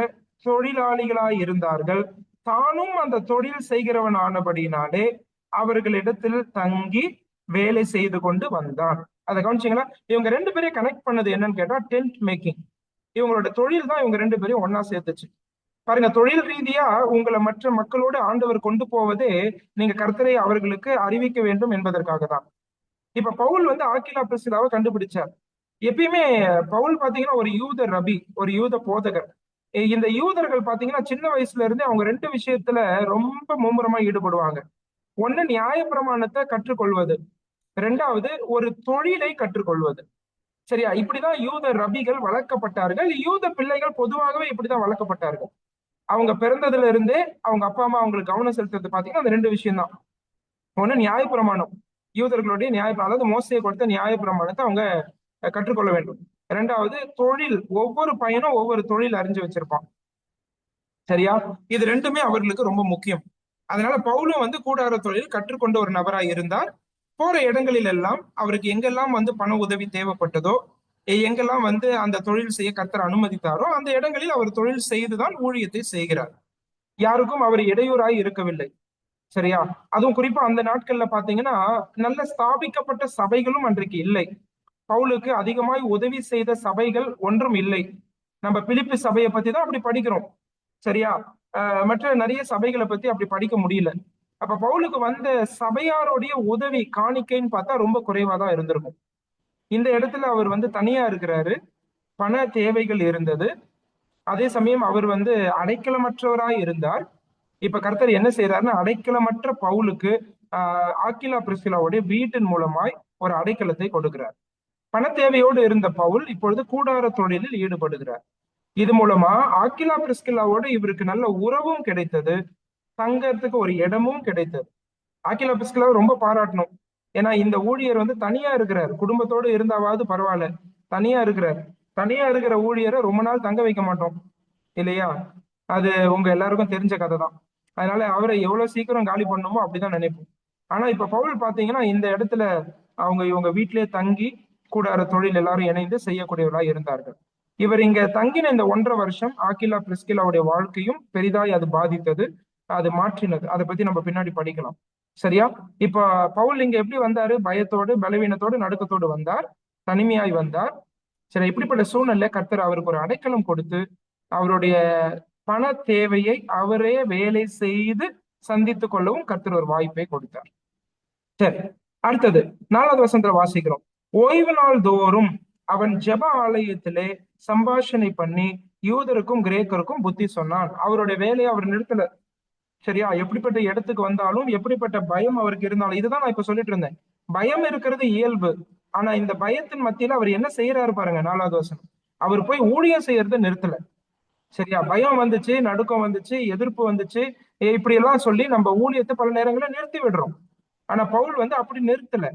தொழிலாளிகளாய் இருந்தார்கள். தானும் அந்த தொழில் செய்கிறவன் ஆனபடினாலே அவர்களிடத்தில் தங்கி வேலை செய்து கொண்டு வந்தான். அதை கவனிச்சீங்களா? இவங்க 2 பேரையும் கனெக்ட் பண்ணது என்னன்னு கேட்டா டென்ட் மேக்கிங். இவங்களோட தொழில் தான் இவங்க 2 பேரையும் ஒன்னா சேர்த்துச்சு. பாருங்க, தொழில் ரீதியா உங்களை மற்ற மக்களோடு ஆண்டவர் கொண்டு போவதே நீங்க கர்த்தரை அவர்களுக்கு அறிவிக்க வேண்டும் என்பதற்காக தான். இப்ப பவுல் வந்து ஆக்கிலா பிரிஸ்கில்லாவை கண்டுபிடிச்சார். எப்பயுமே பவுல் பாத்தீங்கன்னா ஒரு யூத ரபி, ஒரு யூத போதகர். இந்த யூதர்கள் பாத்தீங்கன்னா சின்ன வயசுல இருந்தே அவங்க 2 விஷயத்துல ரொம்ப மும்முரமா ஈடுபடுவாங்க. ஒண்ணு நியாயப்பிரமாணத்தை கற்றுக்கொள்வது, 2வது ஒரு தொழிலை கற்றுக்கொள்வது. சரியா? இப்படிதான் யூத ரபிகள் வளர்க்கப்பட்டார்கள். யூத பிள்ளைகள் பொதுவாகவே இப்படிதான் வளர்க்கப்பட்டார்கள். அவங்க பிறந்ததுல இருந்தே அவங்க அப்பா அம்மா அவங்களுக்கு கவனம் செலுத்துறது பாத்தீங்கன்னா அந்த 2 விஷயம் தான். ஒண்ணு நியாயப்பிரமாணம், யூதர்களுடைய அதாவது மோசையை கொடுத்த நியாயப்பிரமாணத்தை அவங்க கற்றுக்கொள்ள வேண்டும். 2வது தொழில், ஒவ்வொரு பையனும் ஒவ்வொரு தொழில் அறிஞ்சு வச்சிருப்பான். சரியா? இது 2மே அவர்களுக்கு ரொம்ப முக்கியம். அதனால பவுலும் வந்து கூடார தொழில் கற்றுக்கொண்ட ஒரு நபராய் இருந்தார். போற இடங்களில் எல்லாம் அவருக்கு எங்கெல்லாம் வந்து பண உதவி தேவைப்பட்டதோ, எங்கெல்லாம் வந்து அந்த தொழில் செய்ய கர்த்தர் அனுமதித்தாரோ அந்த இடங்களில் அவர் தொழில் செய்துதான் ஊழியத்தை செய்கிறார். யாருக்கும் அவர் இடையூறாய் இருக்கவில்லை. சரியா? அதுவும் குறிப்பா அந்த நாட்கள்ல பாத்தீங்கன்னா நல்ல ஸ்தாபிக்கப்பட்ட சபைகளும் அன்றைக்கு இல்லை. பவுலுக்கு அதிகமாய் உதவி செய்த சபைகள் ஒன்றும் இல்லை. நம்ம பிலிப்பி சபையை பத்தி தான் அப்படி படிக்கிறோம். சரியா? மற்ற நிறைய சபைகளை பத்தி அப்படி படிக்க முடியல. அப்ப பவுலுக்கு வந்த சபையாருடைய உதவி காணிக்கைன்னு பார்த்தா ரொம்ப குறைவா தான் இருந்திருக்கும். இந்த இடத்துல அவர் வந்து தனியா இருக்கிறாரு. பண தேவைகள் இருந்தது. அதே சமயம் அவர் வந்து அடைக்கலமற்றவராய் இருந்தார். இப்ப கர்த்தர் என்ன செய்யறாருன்னா, அடைக்கலமற்ற பவுலுக்கு ஆக்கிலா பிரிஸ்கில்லாவுடைய வீட்டின் மூலமாய் ஒரு அடைக்கலத்தை கொடுக்கிறார். பண தேவையோடு இருந்த பவுல் இப்பொழுது கூடார தொழிலில் ஈடுபடுகிறார். இது மூலமா ஆக்கிலா பிரிஸ்கில்லாவோடு இவருக்கு நல்ல உறவும் கிடைத்தது, தங்கறதுக்கு ஒரு இடமும் கிடைத்தது. ஆக்கிலா பிரிஸ்கில்லாவை ரொம்ப பாராட்டணும். ஏன்னா இந்த ஊழியர் வந்து தனியா இருக்கிறார். குடும்பத்தோடு இருந்தாவது பரவாயில்ல, தனியா இருக்கிறார். தனியா இருக்கிற ஊழியரை ரொம்ப நாள் தங்க வைக்க மாட்டோம் இல்லையா? அது உங்க எல்லாருக்கும் தெரிஞ்ச கதை தான். அதனால அவரை எவ்வளவு சீக்கிரம் காலி பண்ணணுமோ அப்படிதான் நினைப்போம். ஆனா இப்ப பவுல் பாத்தீங்கன்னா இந்த இடத்துல இவங்க வீட்டிலேயே தங்கி கூடார தொழில் எல்லாரும் இணைந்து செய்யக்கூடியவர்களா இருந்தார்கள். இவர் இங்க தங்கின இந்த 1.5 வருஷம் ஆக்கிலா பிரிஸ்கில்லாவுடைய வாழ்க்கையும் பெரிதாய் அது பாதித்தது, அது மாற்றினது. அதை பத்தி நம்ம பின்னாடி படிக்கலாம். சரியா? இப்ப பவுல் இங்க எப்படி வந்தாரு? பயத்தோடு, பலவீனத்தோடு, நடுக்கத்தோடு வந்தார், தனிமையாய் வந்தார். சரி, இப்படிப்பட்ட சூழ்நிலை கர்த்தர் அவருக்கு ஒரு அடைக்கலம் கொடுத்து அவருடைய பண தேவையை அவரே வேலை செய்து சந்தித்துக் கொள்ளவும் கர்த்தர் ஒரு வாய்ப்பை கொடுத்தார். சரி, அடுத்தது 4வது வசனத்துல வாசிக்கிறோம். ஓய்வு நாள் தோறும் அவன் ஜெப ஆலயத்திலே சம்பாஷணை பண்ணி யூதருக்கும் கிரேக்கருக்கும் புத்தி சொன்னான். அவருடைய வேலையை அவர் நிறுத்தல. சரியா? எப்படிப்பட்ட இடத்துக்கு வந்தாலும், எப்படிப்பட்ட பயம் அவருக்கு இருந்தாலும், இதுதான் நான் இப்ப சொல்லிட்டு இருந்தேன். பயம் இருக்கிறது இயல்பு. ஆனா இந்த பயத்தின் மத்தியில அவர் என்ன செய்யறாரு பாருங்க. 4வது வசனம், அவர் போய் ஊழியம் செய்யறதை நிறுத்தல. சரியா? பயம் வந்துச்சு, நடுக்கம் வந்துச்சு, எதிர்ப்பு வந்துச்சு. இப்படி எல்லாம் சொல்லி நம்ம ஊழியத்தை பல நேரங்களில் நிறுத்தி விடுறோம். ஆனா பவுல் வந்து அப்படி நிறுத்தல.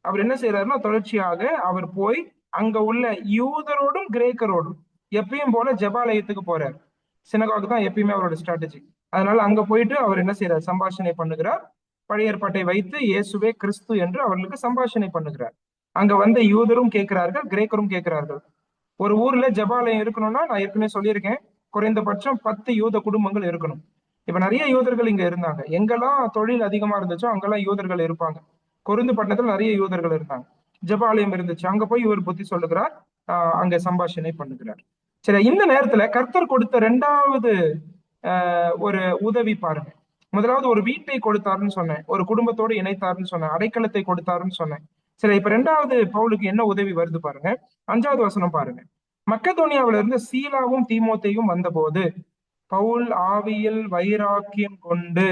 அவர் என்ன செய்யறாருன்னா தொடர்ச்சியாக அவர் போய் அங்க உள்ள யூதரோடும் கிரேக்கரோடும் எப்பயும் போல ஜெபாலயத்துக்கு போறார். சினகாக் தான் எப்பயுமே அவரோட ஸ்ட்ராட்டஜி. அதனால அங்க போயிட்டு அவர் என்ன செய்யறார்? சம்பாஷணை பண்ணுகிறார். பழைய ஏற்பாட்டை வைத்து இயேசுவே கிறிஸ்து என்று அவர்களுக்கு சம்பாஷணை பண்ணுகிறார். அங்க வந்த யூதரும் கேட்கிறார்கள், கிரேக்கரும் கேட்கிறார்கள். ஒரு ஊர்ல ஜெபாலயம் இருக்கணும்னா நான் ஏற்கனவே சொல்லியிருக்கேன், குறைந்தபட்சம் 10 யூத குடும்பங்கள் இருக்கணும். இப்ப நிறைய யூதர்கள் இங்க இருந்தாங்க. எங்கெல்லாம் தொழில் அதிகமா இருந்துச்சோ அங்கெல்லாம் யூதர்கள் இருப்பாங்க. கொரிந்து பட்டணத்துல நிறைய யூதர்கள் இருந்தாங்க. ஜெபாலயம் இருந்துச்சு. அங்க போய் இவர் புத்தி சொல்லுகிறார். அங்க சம்பாஷணை பண்ணுகிறார். சரி, இந்த நேரத்துல கர்த்தர் கொடுத்த 2வது ஒரு உதவி பாருங்க. முதலாவது ஒரு வீட்டை கொடுத்தாருன்னு சொன்னேன், ஒரு குடும்பத்தோடு இணைத்தாருன்னு சொன்னேன், அடைக்கலத்தை கொடுத்தாருன்னு சொன்னேன். சரி, இப்ப 2வது பவுலுக்கு என்ன உதவி வருது பாருங்க. 5வது வசனம் பாருங்க. மக்கெதோனியாவில இருந்து சீலாவும் தீமோத்தேயும் வந்தபோது பவுல் ஆவியில் வைராக்கியம் கொண்டு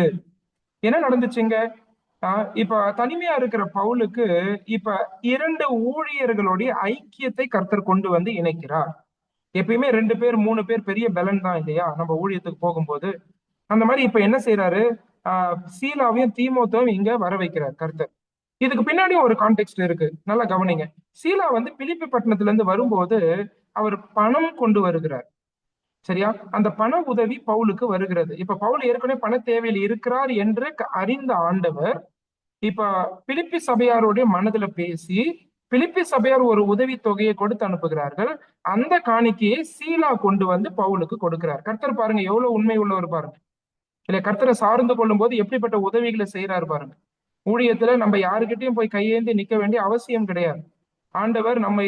என்ன நடந்துச்சுங்க? இப்ப தனிமையா இருக்கிற பவுலுக்கு இப்ப 2 ஊழியர்களுடைய ஐக்கியத்தை கர்த்தர் கொண்டு வந்து இணைக்கிறார். எப்பயுமே 2 பேர் 3 பேர் பெரிய பலன் தான் இல்லையா நம்ம ஊழியத்துக்கு போகும்போது. அந்த மாதிரி இப்ப என்ன செய்யறாரு? சீலாவையும் தீமோத்தேயும் இங்க வர வைக்கிறார் கர்த்தர். இதுக்கு பின்னாடி ஒரு கான்டெக்ட் இருக்கு, நல்லா கவனிங்க. சீலா வந்து பிலிப்பி பட்டணத்துல இருந்து வரும்போது அவர் பணம் கொண்டு வருகிறார். சரியா? அந்த பண உதவி பவுலுக்கு வருகிறது. இப்ப பவுல் ஏற்கனவே பண தேவையில் இருக்கிறார் என்று அறிந்த ஆண்டவர் இப்ப பிலிப்பி சபையாருடைய மனதுல பேசி பிலிப்பி சபையார் ஒரு உதவி தொகையை கொடுத்து அனுப்புகிறார்கள். அந்த காணிக்கையை சீலா கொண்டு வந்து பவுலுக்கு கொடுக்கிறார். கர்த்தர் பாருங்க எவ்வளவு உண்மை உள்ளவர் பாருங்க. இல்ல, கர்த்தரை சார்ந்து கொள்ளும் போது எப்படிப்பட்ட உதவிகளை செய்யறாரு பாருங்க. ஊழியத்துல நம்ம யாருக்கிட்டையும் போய் கையேந்தி நிக்க வேண்டிய அவசியம் கிடையாது. ஆண்டவர் நம்மை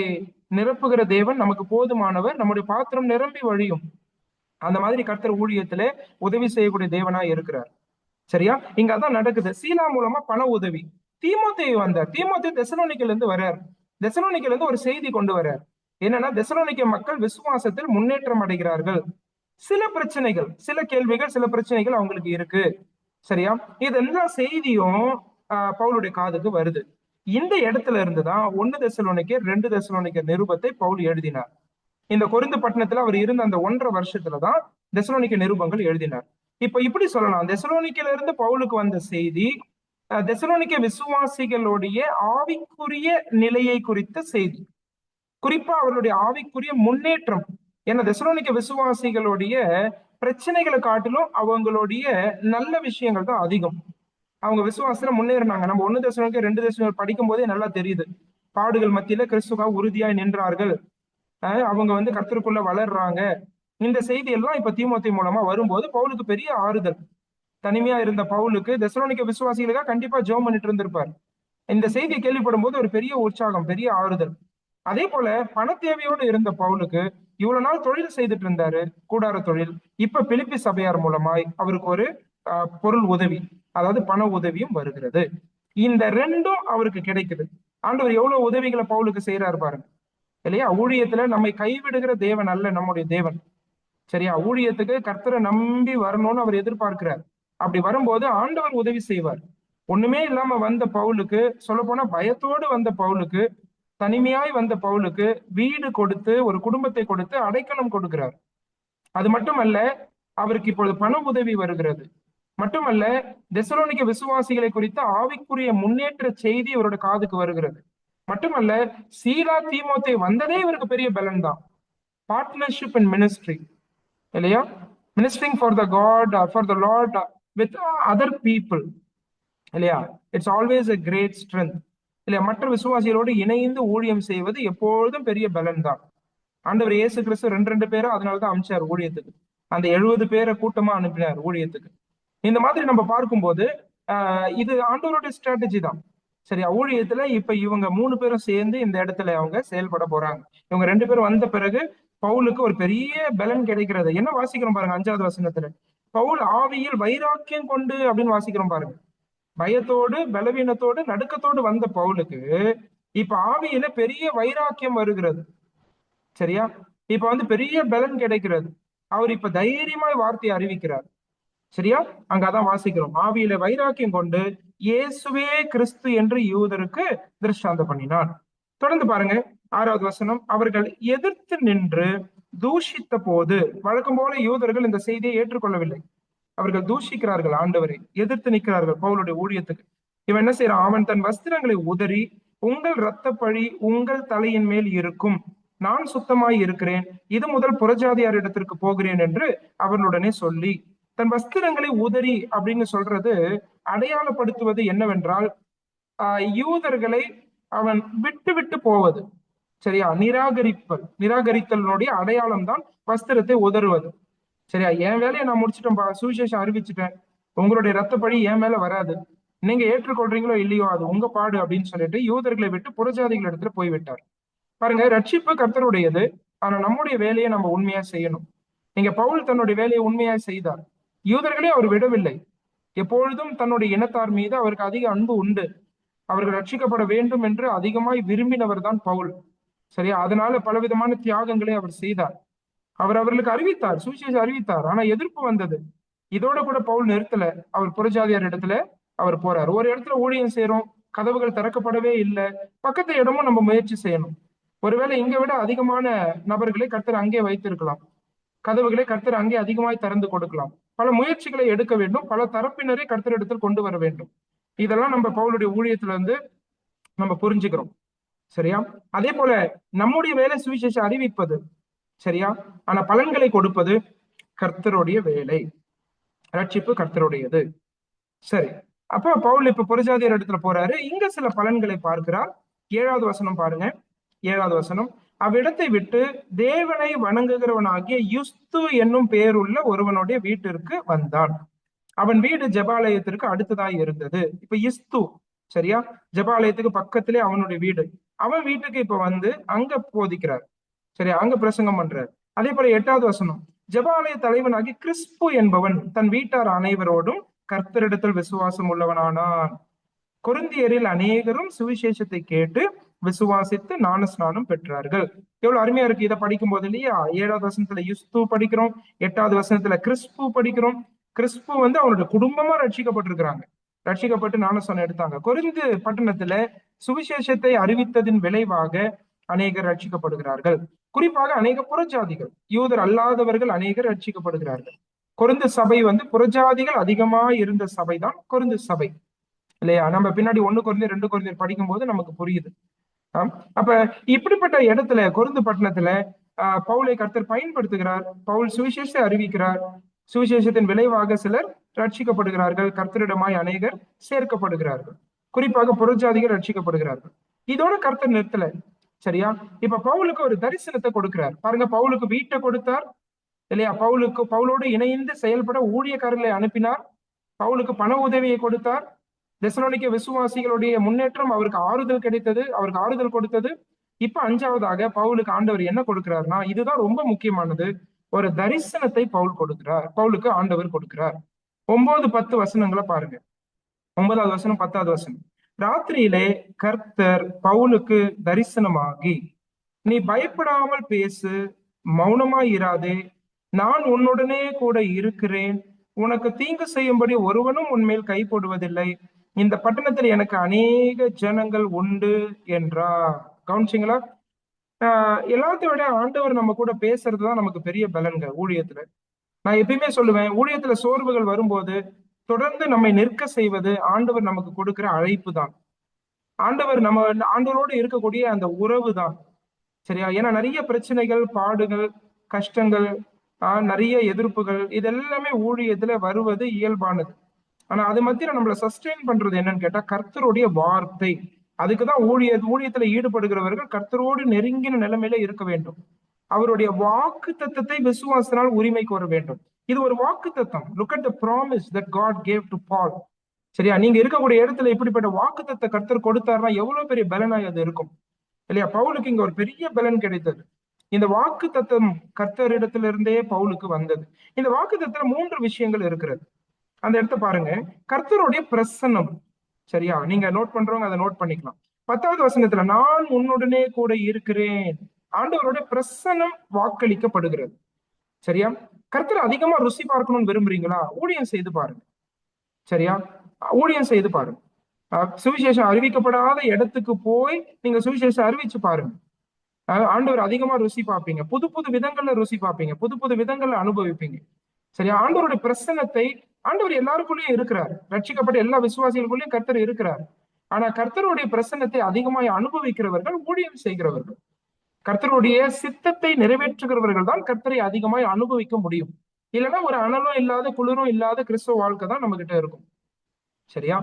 நிரப்புகிற தேவன், நமக்கு போதுமானவர், நம்முடைய பாத்திரம் நிரம்பி வழியும். அந்த மாதிரி கர்த்தர் ஊழியத்திலே உதவி செய்யக்கூடிய தேவனா இருக்கிறார். சரியா? இங்க அதான் நடக்குது. சீலா மூலமா பண உதவி. தீமோத்தேயு வந்தார். தீமோத்தேயு தெசலோனிக்கேல இருந்து வர்றார். தெசலோனிக்கேல இருந்து ஒரு செய்தி கொண்டு வர்றார். என்னன்னா, தெசலோனிக்கே மக்கள் விசுவாசத்தில் முன்னேற்றம் அடைகிறார்கள். சில பிரச்சனைகள், சில கேள்விகள், சில பிரச்சனைகள் அவங்களுக்கு இருக்கு. சரியா? இதெல்லாம் செய்தியும் பவுலுடைய காதுக்கு வருது. இந்த இடத்துல இருந்துதான் 1 தெசலோனிக்கேர் 2 தெசலோனிக்கேர் நிருபத்தை பவுல் எழுதினார். இந்த கொரிந்து பட்டணத்துல அவர் இருந்த அந்த 1.5 வருஷத்துலதான் தெசலோனிக்க நிருபங்கள் எழுதினார். இப்ப இப்படி சொல்லலாம், தெசலோனிக்கையில இருந்து பவுலுக்கு வந்த செய்தி தெசலோனிக்க விசுவாசிகளுடைய ஆவிக்குரிய நிலையை குறித்த செய்தி, குறிப்பா அவர்களுடைய ஆவிக்குரிய முன்னேற்றம். ஏன்னா தெசலோனிக்க விசுவாசிகளுடைய பிரச்சனைகளை காட்டிலும் அவங்களுடைய நல்ல விஷயங்கள் தான் அதிகம். அவங்க விசுவாசத்துல முன்னேறினாங்க. நம்ம 1 தெசலோனிக்கேர் 2 தெசலோனிக்கேர் படிக்கும் போதே நல்லா தெரியுது. பாடுகள் மத்தியில கிறிஸ்துவுக்காக உறுதியாய் நின்றார்கள். அவங்க வந்து கர்த்தருக்குள்ள வளர்றாங்க. இந்த செய்தி எல்லாம் இப்ப தீமோத்தேயு மூலமா வரும்போது பவுலுக்கு பெரிய ஆறுதல். தனிமையா இருந்த பவுலுக்கு தெசலோனிக்க விசுவாசிகளுக்காக கண்டிப்பா ஜெபம் பண்ணிட்டு இருந்திருப்பார். இந்த செய்தியை கேள்விப்படும் போது ஒரு பெரிய உற்சாகம், பெரிய ஆறுதல். அதே போல பண தேவையோடு இருந்த பவுலுக்கு இவ்வளவு நாள் தொழில் செய்துட்டு இருந்தாரு, கூடார தொழில். இப்ப பிலிப்பி சபையார் மூலமாய் அவருக்கு ஒரு பொருள் உதவி, அதாவது பண உதவியும் வருகிறது. இந்த 2ம் அவருக்கு கிடைக்குது. ஆண்டவர் எவ்வளவு உதவிகளை பவுலுக்கு செய்யறாரு பாருங்க. இல்லையா? ஊழியத்துல நம்மை கைவிடுகிற தேவன் அல்ல நம்முடைய தேவன். சரியா? ஊழியத்துக்கு கர்த்தரை நம்பி வரணும்னு அவர் எதிர்பார்க்கிறார். அப்படி வரும்போது ஆண்டவர் உதவி செய்வார். ஒண்ணுமே இல்லாம வந்த பவுலுக்கு, சொல்ல போனா பயத்தோடு வந்த பவுலுக்கு, தனிமையாய் வந்த பவுலுக்கு வீடு கொடுத்து, ஒரு குடும்பத்தை கொடுத்து அடைக்கலம் கொடுக்கிறார். அது மட்டுமல்ல, அவருக்கு இப்பொழுது பண உதவி வருகிறது. மட்டுமல்ல, தெசலோனிக்க விசுவாசிகளை குறித்த ஆவிக்குரிய முன்னேற்ற செய்தி இவரோட காதுக்கு வருகிறது. மட்டுமல்ல, சீலா தீமோத்தேயு வந்ததே இவருக்கு பெரிய பலன் தான். பார்ட்னர்ஷிப் இன் மினிஸ்ட்ரி, இல்லையா? Ministering for the God, for the Lord with other people, இல்லையா? It's always a great strength, இல்லையா? மற்ற விசுவாசிகளோடு இணைந்து ஊழியம் செய்வது எப்பொழுதும் பெரிய பலன் தான். ஆண்டவர் இயேசு கிறிஸ்து 2 பேரை அதனாலதான் அனுப்பிச்சார் ஊழியத்துக்கு. அந்த 70 பேரை கூட்டமா அனுப்பினார் ஊழியத்துக்கு. இந்த மாதிரி நம்ம பார்க்கும்போது இது ஆண்டவருடைய ஸ்ட்ராட்டஜி தான். சரியா? ஊழியத்துல இப்ப இவங்க 3 பேரும் சேர்ந்து இந்த இடத்துல அவங்க செயல்பட போறாங்க. இவங்க 2 பேரும் வந்த பிறகு பவுலுக்கு ஒரு பெரிய பலன் கிடைக்கிறது. என்ன வாசிக்கிறோம் பாருங்க 5வது வசனத்துல. பவுல் ஆவியில் வைராக்கியம் கொண்டு அப்படின்னு வாசிக்கிறோம் பாருங்க. பயத்தோடு, பலவீனத்தோடு, நடுக்கத்தோடு வந்த பவுலுக்கு இப்ப ஆவியில பெரிய வைராக்கியம் வருகிறது. சரியா? இப்ப வந்து பெரிய பலன் கிடைக்கிறது. அவர் இப்ப தைரியமாய் வார்த்தையை அறிவிக்கிறார். சரியா? அங்க அதான் வாசிக்கிறோம். ஆவியில வைராக்கியம் கொண்டு இயேசுவே கிறிஸ்து என்று யூதருக்கு திருஷ்டாந்தம் பண்ணினார். தொடர்ந்து பாருங்க 6வது வசனம். அவர்கள் எதிர்த்து நின்று தூஷித்த போது, வழக்கம் போல யூதர்கள் இந்த செய்தியை ஏற்றுக்கொள்ளவில்லை. அவர்கள் தூஷிக்கிறார்கள் ஆண்டவரை, எதிர்த்து நிற்கிறார்கள் பவுலுடைய ஊழியத்துக்கு. இவன் என்ன செய்யறான்? அவன் தன் வஸ்திரங்களை உதறி, உங்கள் இரத்த பழி உங்கள் தலையின் மேல் இருக்கும், நான் சுத்தமாய் இருக்கிறேன், இது முதல் புறஜாதியார் இடத்திற்கு போகிறேன் என்று அவர்களுடனே சொல்லி, தன் வஸ்திரங்களை உதறி அப்படின்னு சொல்றது அடையாளப்படுத்துவது என்னவென்றால், யூதர்களை அவன் விட்டு விட்டு போவது. சரியா? நிராகரித்தலுடைய அடையாளம் தான் வஸ்திரத்தை உதறுவது. சரியா? என் வேலையை நான் முடிச்சுட்டேன்பா, சுவிசேஷம் அறிவிச்சுட்டேன், உங்களுடைய ரத்த பழி என் மேல வராது, நீங்க ஏற்றுக்கொள்றீங்களோ இல்லையோ அது உங்க பாடு அப்படின்னு சொல்லிட்டு யூதர்களை விட்டு புறஜாதிகள் இடத்துல போய்விட்டார். பாருங்க, ரட்சிப்பு கர்த்தருடையது. ஆனா நம்முடைய வேலையை நம்ம உண்மையா செய்யணும். நீங்க பவுல் தன்னுடைய வேலையை உண்மையா செய்தார். யூதர்களே அவர் விடவில்லை. எப்பொழுதும் தன்னுடைய இனத்தார் மீது அவருக்கு அதிக அன்பு உண்டு. அவர்கள் ரட்சிக்கப்பட வேண்டும் என்று அதிகமாய் விரும்பினவர் தான் பவுல். சரியா? அதனால பலவிதமான தியாகங்களை அவர் செய்தார். அவர் அவர்களுக்கு அறிவித்தார், சுவிசேஷம் அறிவித்தார். ஆனா எதிர்ப்பு வந்தது. இதோட கூட பவுல் நிறுத்தல. அவர் புறஜாதியார் இடத்துல அவர் போறார். ஒரு இடத்துல ஊழியம் செய்யறோம், கதவுகள் திறக்கப்படவே இல்லை, பக்கத்து இடமும் நம்ம முயற்சி செய்யணும். ஒருவேளை இங்க விட அதிகமான நபர்களை கர்த்தர் அங்கே வைத்திருக்கலாம், கதவுகளை கர்த்தர் அங்கே அதிகமாய் திறந்து கொடுக்கலாம். பல முயற்சிகளை எடுக்க வேண்டும், பல தரப்பினரை கர்த்தர் இடத்தில் கொண்டு வர வேண்டும். இதெல்லாம் நம்ம பவுலுடைய ஊழியத்துல இருந்து நம்ம புரிஞ்சுக்கிறோம். சரியா? அதே போல நம்முடைய வேலை சுவிசேஷம் அறிவிப்பது. சரியா? ஆனா பலன்களை கொடுப்பது கர்த்தருடைய வேலை. ரட்சிப்பு கர்த்தருடையது. சரி, அப்போ பவுல் இப்ப புறஜாதியர் இடத்துல போறாரு. இங்க சில பலன்களை பார்க்கிறார். 7வது வசனம் பாருங்க. 7வது வசனம், அவ்விடத்தை விட்டு தேவனை வணங்குகிறவனாகிய யுஸ்து என்னும் பெயருள்ள ஒருவனுடைய வீட்டிற்கு வந்தான். அவன் வீடு ஜெபாலயத்திற்கு அடுத்ததாய் இருந்தது. இப்ப இஸ்து, சரியா, ஜெபாலயத்துக்கு பக்கத்திலே அவனுடைய வீடு. அவன் வீட்டுக்கு இப்ப வந்து அங்க போதிக்கிறார். சரியா? அங்க பிரசங்கம் பண்றார். அதே போல 8வது வசனம், ஜெபாலய தலைவனாகி கிறிஸ்பு என்பவன் தன் வீட்டார் அனைவரோடும் கர்த்தரிடத்தில் விசுவாசம் உள்ளவனானான். கொரிந்தியரில் அநேகரும் சுவிசேஷத்தை கேட்டு விசுவாசித்து ஞானஸ்நானம் பெற்றார்கள். எவ்வளவு அருமையா இருக்கு இதை படிக்கும் போது இல்லையா? 7வது வசனத்துல யுஸ்து படிக்கிறோம், 8வது வசனத்துல கிறிஸ்பு படிக்கிறோம். கிறிஸ்பு வந்து அவனுடைய குடும்பமா ரட்சிக்கப்பட்டிருக்கிறாங்க, ரட்சிக்கப்பட்டு ஞானஸ்நானம் எடுத்தாங்க. கொரிந்து பட்டணத்துல சுவிசேஷத்தை அறிவித்ததின் விளைவாக அநேகர் ரட்சிக்கப்படுகிறார்கள். குறிப்பாக அநேக புறஜாதிகள், யூதர் அல்லாதவர்கள் அநேகர் ரட்சிக்கப்படுகிறார்கள். கொரிந்து சபை வந்து புறஜாதிகள் அதிகமா இருந்த சபை தான் கொரிந்து சபை, இல்லையா? நம்ம பின்னாடி 1 கொரிந்தியர் 2 கொரிந்தியர் படிக்கும் போது நமக்கு புரியுது. அப்ப இப்படிப்பட்ட இடத்துல கொரிந்து பட்டணத்துல பவுலை கர்த்தர் பயன்படுத்துகிறார். பவுல் சுவிசேஷத்தை அறிவிக்கிறார். சுவிசேஷத்தின் விளைவாக சிலர் ரட்சிக்கப்படுகிறார்கள், கர்த்தரிடமாய் அநேகர் சேர்க்கப்படுகிறார்கள். குறிப்பாக புறஜாதிகள் ரட்சிக்கப்படுகிறார்கள். இதோட கர்த்தர் நிறுத்தல. சரியா? இப்ப பவுலுக்கு ஒரு தரிசனத்தை கொடுக்கிறார். பாருங்க, பவுலுக்கு வீட்டை கொடுத்தார், இல்லையா? பவுலோடு இணைந்து செயல்பட ஊழியக்காரர்களை அனுப்பினார். பவுலுக்கு பண உதவியை கொடுத்தார். தெசலோனிக்க விசுவாசிகளுடைய முன்னேற்றம் அவருக்கு ஆறுதல் கிடைத்தது, அவருக்கு ஆறுதல் கொடுத்தது. இப்ப 5வதாக பவுலுக்கு ஆண்டவர் என்ன கொடுக்கிறார்னா, இதுதான் ரொம்ப முக்கியமானது, ஒரு தரிசனத்தை பவுலுக்கு ஆண்டவர் கொடுக்கிறார். 9-10 வசனங்களை பாருங்க. 9வது வசனம் 10வது வசனம், ராத்திரியிலே கர்த்தர் பவுலுக்கு தரிசனமாகி, நீ பயப்படாமல் பேசு, மௌனமாய் இராதே, நான் உன்னுடனே கூட இருக்கிறேன், உனக்கு தீங்கு செய்யும்படி ஒருவனும் உன்மேல் கை போடுவதில்லை, இந்த பட்டணத்தில் எனக்கு அநேக ஜனங்கள் உண்டு என்றார். கவனிச்சிங்களா? எல்லாத்த விட ஆண்டவர் நம்ம கூட பேசுறதுதான் நமக்கு பெரிய பலன்க ஊழியத்துல. நான் எப்பயுமே சொல்லுவேன், ஊழியத்துல சோர்வுகள் வரும்போது தொடர்ந்து நம்மை நிற்க செய்வது ஆண்டவர் நமக்கு கொடுக்கிற அழைப்பு தான். ஆண்டவரோடு இருக்கக்கூடிய அந்த உறவு தான். சரியா? ஏன்னா நிறைய பிரச்சனைகள், பாடுகள், கஷ்டங்கள், நிறைய எதிர்ப்புகள், இதெல்லாமே ஊழியத்துல வருவது இயல்பானது. ஆனா அது மத்தியில நம்மளை சஸ்டெயின் பண்றது என்னன்னு கேட்டா கர்த்தருடைய வார்த்தை. அதுக்குதான் ஊழியத்துல ஈடுபடுகிறவர்கள் கர்த்தரோடு நெருங்கின நிலைமையில இருக்க வேண்டும். அவருடைய வாக்கு தத்தத்தை விசுவாசனால் உரிமைக்கு வர வேண்டும். இது ஒரு வாக்கு தத்தம். Look at the promise that God gave to Paul. சரியா? நீங்க இருக்கக்கூடிய இடத்துல இப்படிப்பட்ட வாக்கு தத்த கர்த்தர் கொடுத்தாருன்னா எவ்வளவு பெரிய பலனாய் அது இருக்கும், இல்லையா? பவுலுக்கு இங்க ஒரு பெரிய பலன் கிடைத்தது. இந்த வாக்கு தத்தம் கர்த்தரிடத்திலிருந்தே பவுலுக்கு வந்தது. இந்த வாக்கு தத்துல 3 விஷயங்கள் இருக்கிறது. அந்த இடத்த பாருங்க. கர்த்தருடைய பிரசன்னம். சரியா? நீங்க நோட் பண்றவங்க அதை நோட் பண்ணிக்கலாம். 10வது வசனத்துல, நான் உன்னுடனே கூட இருக்கிறேன். ஆண்டவருடைய பிரசன்னம் வாக்களிக்கப்படுகிறது. சரியா? கர்த்தர் அதிகமா ருசி பார்க்கணும்னு விரும்புறீங்களா? ஊழியம் செய்து பாருங்க. சரியா? ஊழியம் செய்து பாருங்க. சுவிசேஷம் அறிவிக்கப்படாத இடத்துக்கு போய் நீங்க சுவிசேஷம் அறிவிச்சு பாருங்க. ஆண்டவர் அதிகமா ருசி பார்ப்பீங்க, புது புது விதங்கள்ல ருசி பார்ப்பீங்க, புது புது விதங்கள்ல அனுபவிப்பீங்க. சரியா? ஆண்டவருடைய பிரசன்னத்தை ஆண்டவர் எல்லாருக்குள்ளயும் இருக்கிறார். ரட்சிக்கப்பட்ட எல்லா விசுவாசிகளுக்குள்ளயும் கர்த்தர் இருக்கிறார். ஆனா கர்த்தருடைய பிரசன்னத்தை அதிகமாய் அனுபவிக்கிறவர்கள் ஊழியம் செய்கிறவர்கள். கர்த்தருடைய சித்தத்தை நிறைவேற்றுகிறவர்கள் தான் கர்த்தரை அதிகமாய் அனுபவிக்க முடியும். இல்லைன்னா ஒரு அனலும் இல்லாத குளிரும் இல்லாத கிறிஸ்துவ வாழ்க்கை தான் நம்ம கிட்ட இருக்கும். சரியா?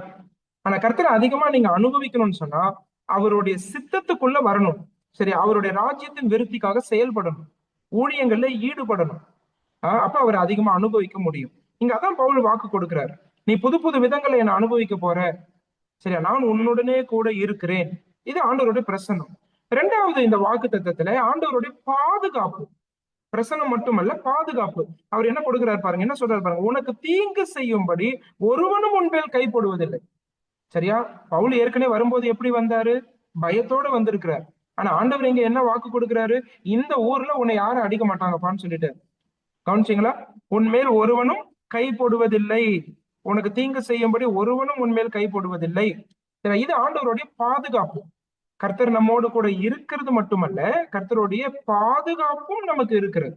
ஆனா கர்த்தரை அதிகமா நீங்க அனுபவிக்கணும்னு சொன்னா அவருடைய சித்தத்துக்குள்ள வரணும். சரி, அவருடைய ராஜ்யத்தின் விருத்திக்காக செயல்படணும், ஊழியங்கள்ல ஈடுபடணும். அப்ப அவர் அதிகமா அனுபவிக்க முடியும். இங்க அதான் பவுல் வாக்கு கொடுக்கிறார், நீ புது புது விதங்களை என்ன அனுபவிக்க போற. சரியா? நான் உன்னுடனே கூட இருக்கிறேன். இது ஆண்டவருடைய பிரசன்னம். இரண்டாவது, இந்த வாக்கு தத்தத்துல ஆண்டவருடைய பாதுகாப்பு. பிரசனம் மட்டுமல்ல, பாதுகாப்பு. அவர் என்ன கொடுக்கிறார் பாருங்க, என்ன சொல்றாரு பாருங்க, உனக்கு தீங்கு செய்யும்படி ஒருவனும் உன்மேல் கைப்படுவதில்லை. சரியா? பவுல் ஏற்கனவே வரும்போது எப்படி வந்தாரு? பயத்தோட வந்திருக்கிறார். ஆனா ஆண்டவர் இங்க என்ன வாக்கு கொடுக்கிறாரு? இந்த ஊர்ல உன்னை யாரும் அடிக்க மாட்டாங்கப்பான்னு சொல்லிட்டு. கவனிச்சிங்களா? உன்மேல் ஒருவனும் கை போடுவதில்லை, உனக்கு தீங்கு செய்யும்படி ஒருவனும் உன்மேல் கை போடுவதில்லை. இது ஆண்டவருடைய பாதுகாப்பு. கர்த்தர் நம்மோடு கூட இருக்கிறது மட்டுமல்ல, கர்த்தருடைய பாதுகாப்பும் நமக்கு இருக்கிறது.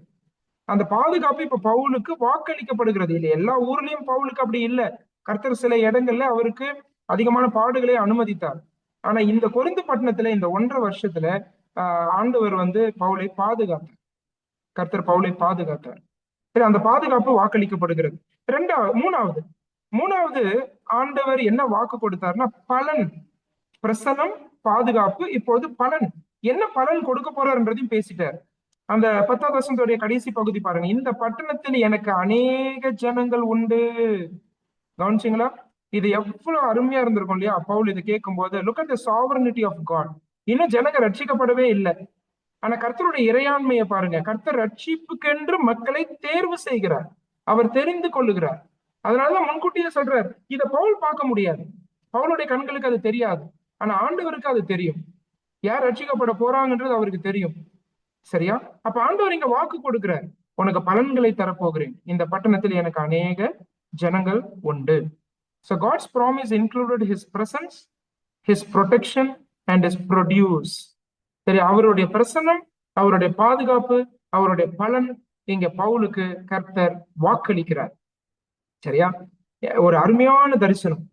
அந்த பாதுகாப்பு இப்ப பவுலுக்கு வாக்களிக்கப்படுகிறது. இல்லை, எல்லா ஊர்லயும் பவுலுக்கு அப்படி இல்லை. கர்த்தர் சில இடங்கள்ல அவருக்கு அதிகமான பாடுகளை அனுமதித்தார். ஆனா இந்த கொரிந்து பட்டணத்துல இந்த 1.5 வருஷத்துல ஆண்டவர் பவுலை பாதுகாத்தார். கர்த்தர் பவுலை பாதுகாத்தார். சரி, அந்த பாதுகாப்பு வாக்களிக்கப்படுகிறது. மூணாவது ஆண்டவர் என்ன வாக்கு கொடுத்தாருன்னா பலன். பிரசனம், பாதுகாப்பு, இப்போது பலன். என்ன பலன் கொடுக்க போறாருன்றதையும் பேசிட்டார். அந்த 10வது வசனத்துடைய கடைசி பகுதி பாருங்க, இந்த பட்டணத்தில் எனக்கு அநேக ஜனங்கள் உண்டு. கவனிச்சிங்களா? இது எவ்வளவு அருமையா இருந்திருக்கும் இல்லையா? பவுல் இதை கேட்கும் போது, look at the sovereignty of God. இன்னும் ஜனங்க ரட்சிக்கப்படவே இல்லை. ஆனா கர்த்தருடைய இறையாண்மையை பாருங்க. கர்த்தர் ரட்சிப்புக்கென்று மக்களை தேர்வு செய்கிறார், அவர் தெரிந்து கொள்ளுகிறார். அதனாலதான் முன்கூட்டியே சொல்றார். இதை பவுல் பார்க்க முடியாது, பவுலுடைய கண்களுக்கு அது தெரியாது. ஆனா ஆண்டவருக்கு அது தெரியும், யார் ரட்சிக்கப்பட போறாங்கன்றது அவருக்கு தெரியும். சரியா? அப்ப ஆண்டவர் இங்க வாக்கு கொடுக்கிறார், உனக்கு பலன்களை தரப்போகிறேன், இந்த பட்டணத்தில் எனக்கு அநேக ஜனங்கள் உண்டு. So God's promise included his presence, his protection and his produce. சரி, அவருடைய பிரசன்னம், அவருடைய பாதுகாப்பு, அவருடைய பலன் இங்க பவுலுக்கு கர்த்தர் வாக்களிக்கிறார். சரியா? ஒரு அருமையான தரிசனம்.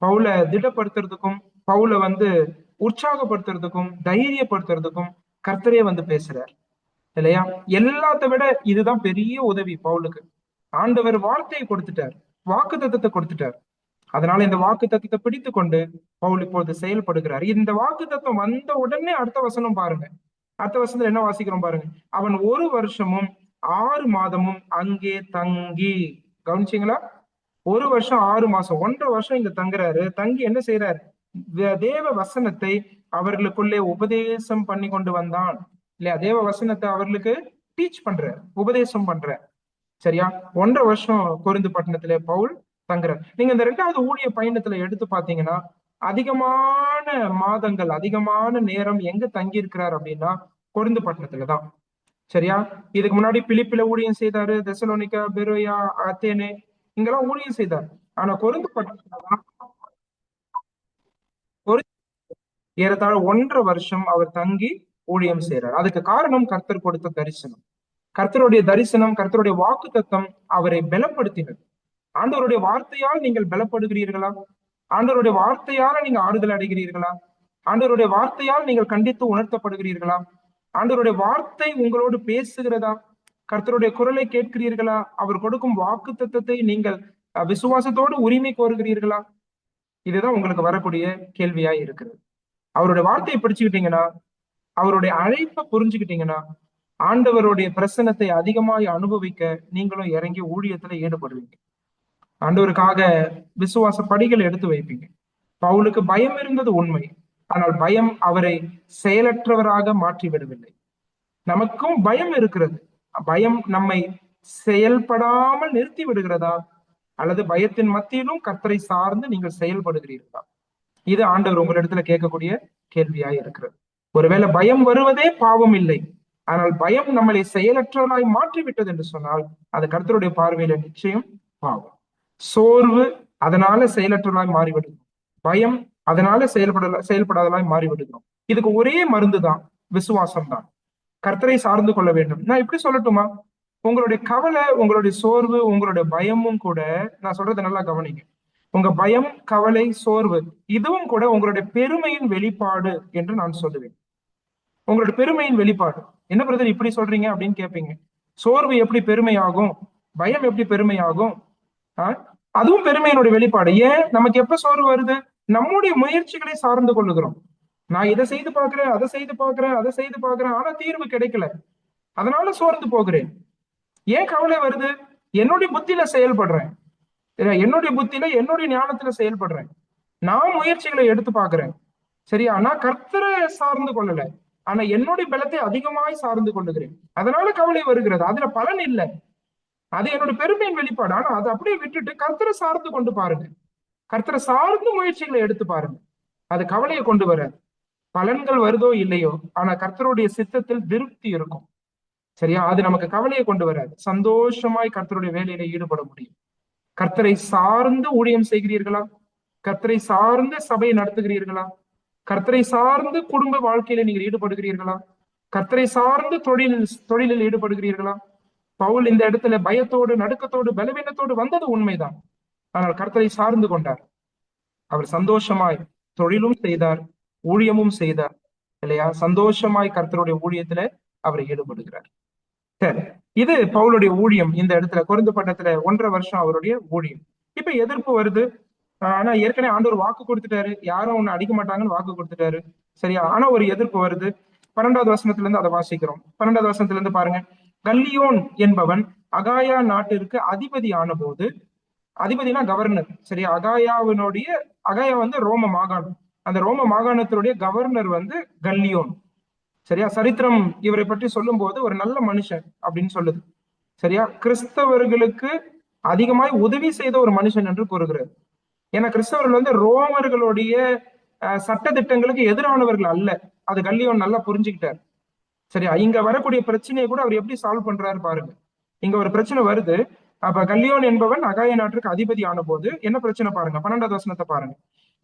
பவுலை திடப்படுத்துறதுக்கும், பவுலை உற்சாகப்படுத்துறதுக்கும், தைரியப்படுத்துறதுக்கும் கர்த்தரே பேசுறார் இல்லையா? எல்லாத்த விட இதுதான் பெரிய உதவி பவுலுக்கு. ஆண்டவர் வார்த்தையை கொடுத்துட்டார், வாக்கு தத்தத்தை கொடுத்துட்டார். அதனால இந்த வாக்கு தத்தத்தை பிடித்து கொண்டு பவுல் இப்பொழுது செயல்படுகிறார். இந்த வாக்கு தத்தம் வந்த உடனே அடுத்த வசனம் பாருங்க. அடுத்த வசனத்துல என்ன வாசிக்கிறோம் பாருங்க, அவன் 1 வருஷமும் 6 மாதமும் அங்கே தங்கி. கவனிச்சிங்களா? 1 வருஷம் 6 மாசம், 1.5 வருஷம் இங்க தங்குறாரு. தங்கி என்ன செய்யறாரு? தேவ வசனத்தை அவர்களுக்குள்ளே உபதேசம் பண்ணி கொண்டு வந்தான் இல்லையா? தேவ வசனத்தை அவர்களுக்கு டீச் பண்ற, உபதேசம் பண்ற. சரியா? 1.5 வருஷம் கொரிந்து பட்டணத்திலே பவுல் தங்குறார். நீங்க இந்த 2வது ஊழிய பயணத்துல எடுத்து பாத்தீங்கன்னா அதிகமான மாதங்கள், அதிகமான நேரம் எங்க தங்கி இருக்கிறார் அப்படின்னா கொரிந்து பட்டணத்துலதான். சரியா? இதுக்கு முன்னாடி பிலிப்பில ஊழியம் செய்தாரு, தெசலோனிக்கா, பெரோயா, அத்தேனே, இங்கெல்லாம் ஊழியம் செய்தார். ஆனா கொரிந்து பட்டணத்துலதான் ஏறத்தாழ 1.5 வருஷம் அவர் தங்கி ஊழியம் செய்யறார். அதுக்கு காரணம் கர்த்தர் கொடுத்த தரிசனம். கர்த்தருடைய தரிசனம், கர்த்தருடைய வாக்கு தத்தம் அவரை பலப்படுத்தினது. ஆண்டவருடைய வார்த்தையால் நீங்கள் பலப்படுகிறீர்களா? ஆண்டவருடைய வார்த்தையால நீங்க ஆறுதல் அடைகிறீர்களா? ஆண்டவருடைய வார்த்தையால் நீங்கள் கண்டித்து உணர்த்தப்படுகிறீர்களா? ஆண்டவருடைய வார்த்தை உங்களோடு பேசுகிறதா? கர்த்தருடைய குரலை கேட்கிறீர்களா? அவர் கொடுக்கும் வாக்கு தத்தத்தை நீங்கள் விசுவாசத்தோடு உரிமை கோருகிறீர்களா? இதுதான் உங்களுக்கு வரக்கூடிய கேள்வியா இருக்கிறது. அவருடைய வார்த்தையை பிடிச்சுக்கிட்டீங்கன்னா, அவருடைய அழைப்பை புரிஞ்சுக்கிட்டீங்கன்னா, ஆண்டவருடைய பிரசன்னத்தை அதிகமாய் அனுபவிக்க நீங்களும் இறங்கி ஊழியத்துல ஈடுபடுவீங்க. ஆண்டவருக்காக விசுவாச படிகள் எடுத்து வைப்பீங்க. பவுலுக்கு பயம் இருந்தது உண்மை, ஆனால் பயம் அவரை செயலற்றவராக மாற்றி விடவில்லை. நமக்கும் பயம் இருக்கிறது. பயம் நம்மை செயல்படாமல் நிறுத்தி விடுகிறதா, அல்லது பயத்தின் மத்தியிலும் கர்த்தரை சார்ந்து நீங்கள் செயல்படுகிறீர்களா? இது ஆண்டவர் உங்களிடத்துல கேட்கக்கூடிய கேள்வியாய் இருக்கிறது. ஒருவேளை பயம் வருவதே பாவம் இல்லை, ஆனால் பயம் நம்மளை செயலற்றவராய் மாற்றிவிட்டது என்று சொன்னால் அது கர்த்தருடைய பார்வையில நிச்சயம் பாவம். சோர்வு அதனால செயலற்றவராய் மாறிவிடுகிறோம், பயம் அதனால செயல்படாதலாய் மாறிவிடுகிறோம். இதுக்கு ஒரே மருந்து தான், விசுவாசம் தான். கர்த்தரை சார்ந்து கொள்ள வேண்டும். நான் இப்படி சொல்லட்டுமா? உங்களுடைய கவலை, உங்களுடைய சோர்வு, உங்களுடைய பயமும் கூட, நான் சொல்றதை நல்லா கவனிங்க. உங்க பயம், கவலை, சோர்வு இதுவும் கூட உங்களுடைய பெருமையின் வெளிப்பாடு என்று நான் சொல்லுவேன். உங்களுடைய பெருமையின் வெளிப்பாடு. என்ன பிரதர் இப்படி சொல்றீங்க அப்படின்னு கேட்பீங்க. சோர்வு எப்படி பெருமையாகும்? பயம் எப்படி பெருமையாகும்? ஆஹ் அதுவும் பெருமையினுடைய வெளிப்பாடு. ஏன் நமக்கு எப்ப சோர்வு வருது? நம்முடைய முயற்சிகளை சார்ந்து கொள்ளுகிறோம். நான் இதை செய்து பார்க்கிறேன், அதை செய்து பார்க்கிறேன், அதை செய்து பார்க்கிறேன், ஆனா தீர்வு கிடைக்கல, அதனால சோர்ந்து போகிறேன். ஏன் கவலை வருது? என்னுடைய புத்தியில செயல்படுறேன், என்னுடைய புத்தியில என்னுடைய ஞானத்துல செயல்படுறேன், நான் முயற்சிகளை எடுத்து பார்க்கிறேன். சரியா? நான் கர்த்தரை சார்ந்து கொள்ளல, ஆனா என்னுடைய பலத்தை அதிகமாய் சார்ந்து கொள்ளுகிறேன், அதனால கவலை வருகிறது. அதுல பலன் இல்லை, அது என்னோட பெருமையின் வெளிப்பாடு. ஆனா அதை அப்படியே விட்டுட்டு கர்த்தரை சார்ந்து கொண்டு பாருங்க, கர்த்தரை சார்ந்து முயற்சிகளை எடுத்து பாருங்க. அது கவலையை கொண்டு வராது. பலன்கள் வருதோ இல்லையோ, ஆனா கர்த்தருடைய சித்தத்தில் திருப்தி இருக்கும். சரியா? அது நமக்கு கவலையை கொண்டு வராது. சந்தோஷமாய் கர்த்தருடைய வேலையில ஈடுபட முடியும். கர்த்தரை சார்ந்து ஊழியம் செய்கிறீர்களா? கர்த்தரை சார்ந்து சபையை நடத்துகிறீர்களா? கர்த்தரை சார்ந்து குடும்ப வாழ்க்கையில நீங்கள் ஈடுபடுகிறீர்களா? கர்த்தரை சார்ந்து தொழிலில் ஈடுபடுகிறீர்களா? பவுல் இந்த இடத்துல பயத்தோடு, நடுக்கத்தோடு, பலவீனத்தோடு வந்தது உண்மைதான். ஆனால் கர்த்தரை சார்ந்து கொண்டார். அவர் சந்தோஷமாய் தொழிலும் செய்தார், ஊழியமும் செய்தார். இல்லையா? சந்தோஷமாய் கர்த்தருடைய ஊழியத்துல அவர் ஈடுபடுகிறார். சரி, இது பவுலுடைய ஊழியம். இந்த இடத்துல கொரிந்து பட்டணத்துல 1.5 வருஷம் அவருடைய ஊழியம். இப்ப எதிர்ப்பு வருது. ஆனா ஏற்கனவே ஆண்டவர் வாக்கு கொடுத்துட்டாரு, யாரும் ஒண்ணு அடிக்க மாட்டாங்கன்னு வாக்கு கொடுத்துட்டாரு. சரியா? ஆனா ஒரு எதிர்ப்பு வருது. 12வது வசனத்துல இருந்து அதை வாசிக்கிறோம். 12வது வசனத்துல இருந்து பாருங்க. கல்லியோன் என்பவன் அகாயா நாட்டிற்கு அதிபதி ஆன போது, அதிபதினா கவர்னர். சரியா? அகாயா வந்து ரோம மாகாணம். அந்த ரோம மாகாணத்தினுடைய கவர்னர் வந்து கல்லியோன். சரியா? சரித்திரம் இவரை பற்றி சொல்லும் போது ஒரு நல்ல மனுஷன் அப்படின்னு சொல்லுது. சரியா? கிறிஸ்தவர்களுக்கு அதிகமாய் உதவி செய்த ஒரு மனுஷன் என்று கூறுகிறது. ஏன்னா கிறிஸ்தவர்கள் வந்து ரோமர்களுடைய சட்ட திட்டங்களுக்கு எதிரானவர்கள் அல்ல. அது கல்லியோன் நல்லா புரிஞ்சுக்கிட்டார். சரியா? இங்க வரக்கூடிய பிரச்சனையை கூட அவர் எப்படி சால்வ் பண்றாரு பாருங்க. இங்க ஒரு பிரச்சனை வருது. அப்ப கல்லியோன் என்பவன் அகாய நாட்டுக்கு அதிபதி ஆன போது என்ன பிரச்சனை பாருங்க. 12வது வசனத்தை பாருங்க.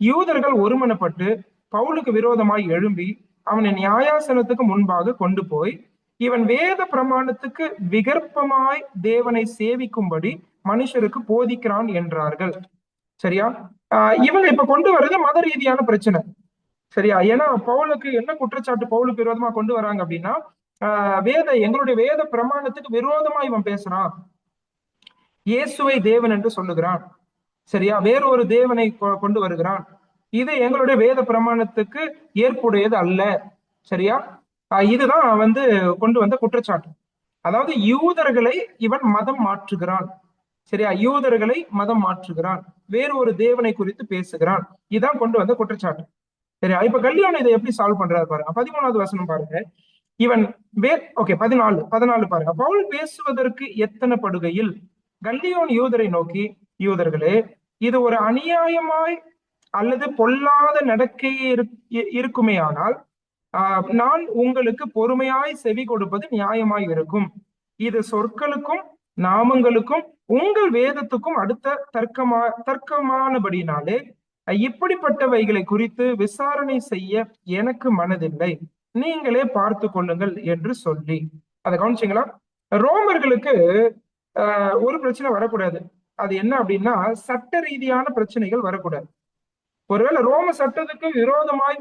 யூதர்கள் ஒருமனப்பட்டு பவுலுக்கு விரோதமாய் எழும்பி அவனை நியாயாசனத்துக்கு முன்பாக கொண்டு போய், இவன் வேத பிரமாணத்துக்கு விகற்பமாய் தேவனை சேவிக்கும்படி மனுஷருக்கு போதிக்கிறான் என்றார்கள். சரியா? இவங்க இப்ப கொண்டு வர்றது மத ரீதியான பிரச்சனை. சரியா? ஏன்னா பவுலுக்கு என்ன குற்றச்சாட்டு பவுலுக்கு விரோதமா கொண்டு வராங்க அப்படின்னா, எங்களுடைய வேத பிரமாணத்துக்கு விரோதமா இவன் பேசுறான், இயேசுவை தேவன் என்று சொல்லுகிறான். சரியா? வேறொரு தேவனை கொண்டு வருகிறான், இது எங்களுடைய வேத பிரமாணத்துக்கு ஏற்புடையது அல்ல. சரியா? இதுதான் வந்து கொண்டு வந்த குற்றச்சாட்டு. அதாவது யூதர்களை இவன் மதம் மாற்றுகிறான். சரியா? யூதர்களை மதம் மாற்றுகிறான், வேறு ஒரு தேவனை குறித்து பேசுகிறான். இதான் கொண்டு வந்த குற்றச்சாட்டு. சரியா? இப்ப கல்லியோன் இதை எப்படி சால்வ் பண்றாரு பாருங்க. 13வது வசனம் பாருங்க. இவன் 14 பாருங்க. பவுல் பேசுவதற்கு எத்தனைப்படுகையில் கல்லியோன் யூதரை நோக்கி, யூதர்களே, இது ஒரு அநியாயமாய் அல்லது பொல்லாத நடக்கையே இருக்குமே ஆனால் நான் உங்களுக்கு பொறுமையாய் செவி கொடுப்பது நியாயமாய் இருக்கும். இது சொற்களுக்கும் நாமங்களுக்கும் உங்கள் வேதத்துக்கும் அடுத்த தர்க்கமானபடினாலே இப்படிப்பட்டவைகளை குறித்து விசாரணை செய்ய எனக்கு மனதில்லை, நீங்களே பார்த்து கொள்ளுங்கள் என்று சொல்லி. அதை கவனிச்சிங்களா? ரோமர்களுக்கு ஒரு பிரச்சனை வரக்கூடாது. அது என்ன அப்படின்னா, சட்ட ரீதியான பிரச்சனைகள் வரக்கூடாது. ஒருவேளை ரோம சட்டத்துக்கு விரோதமாய்,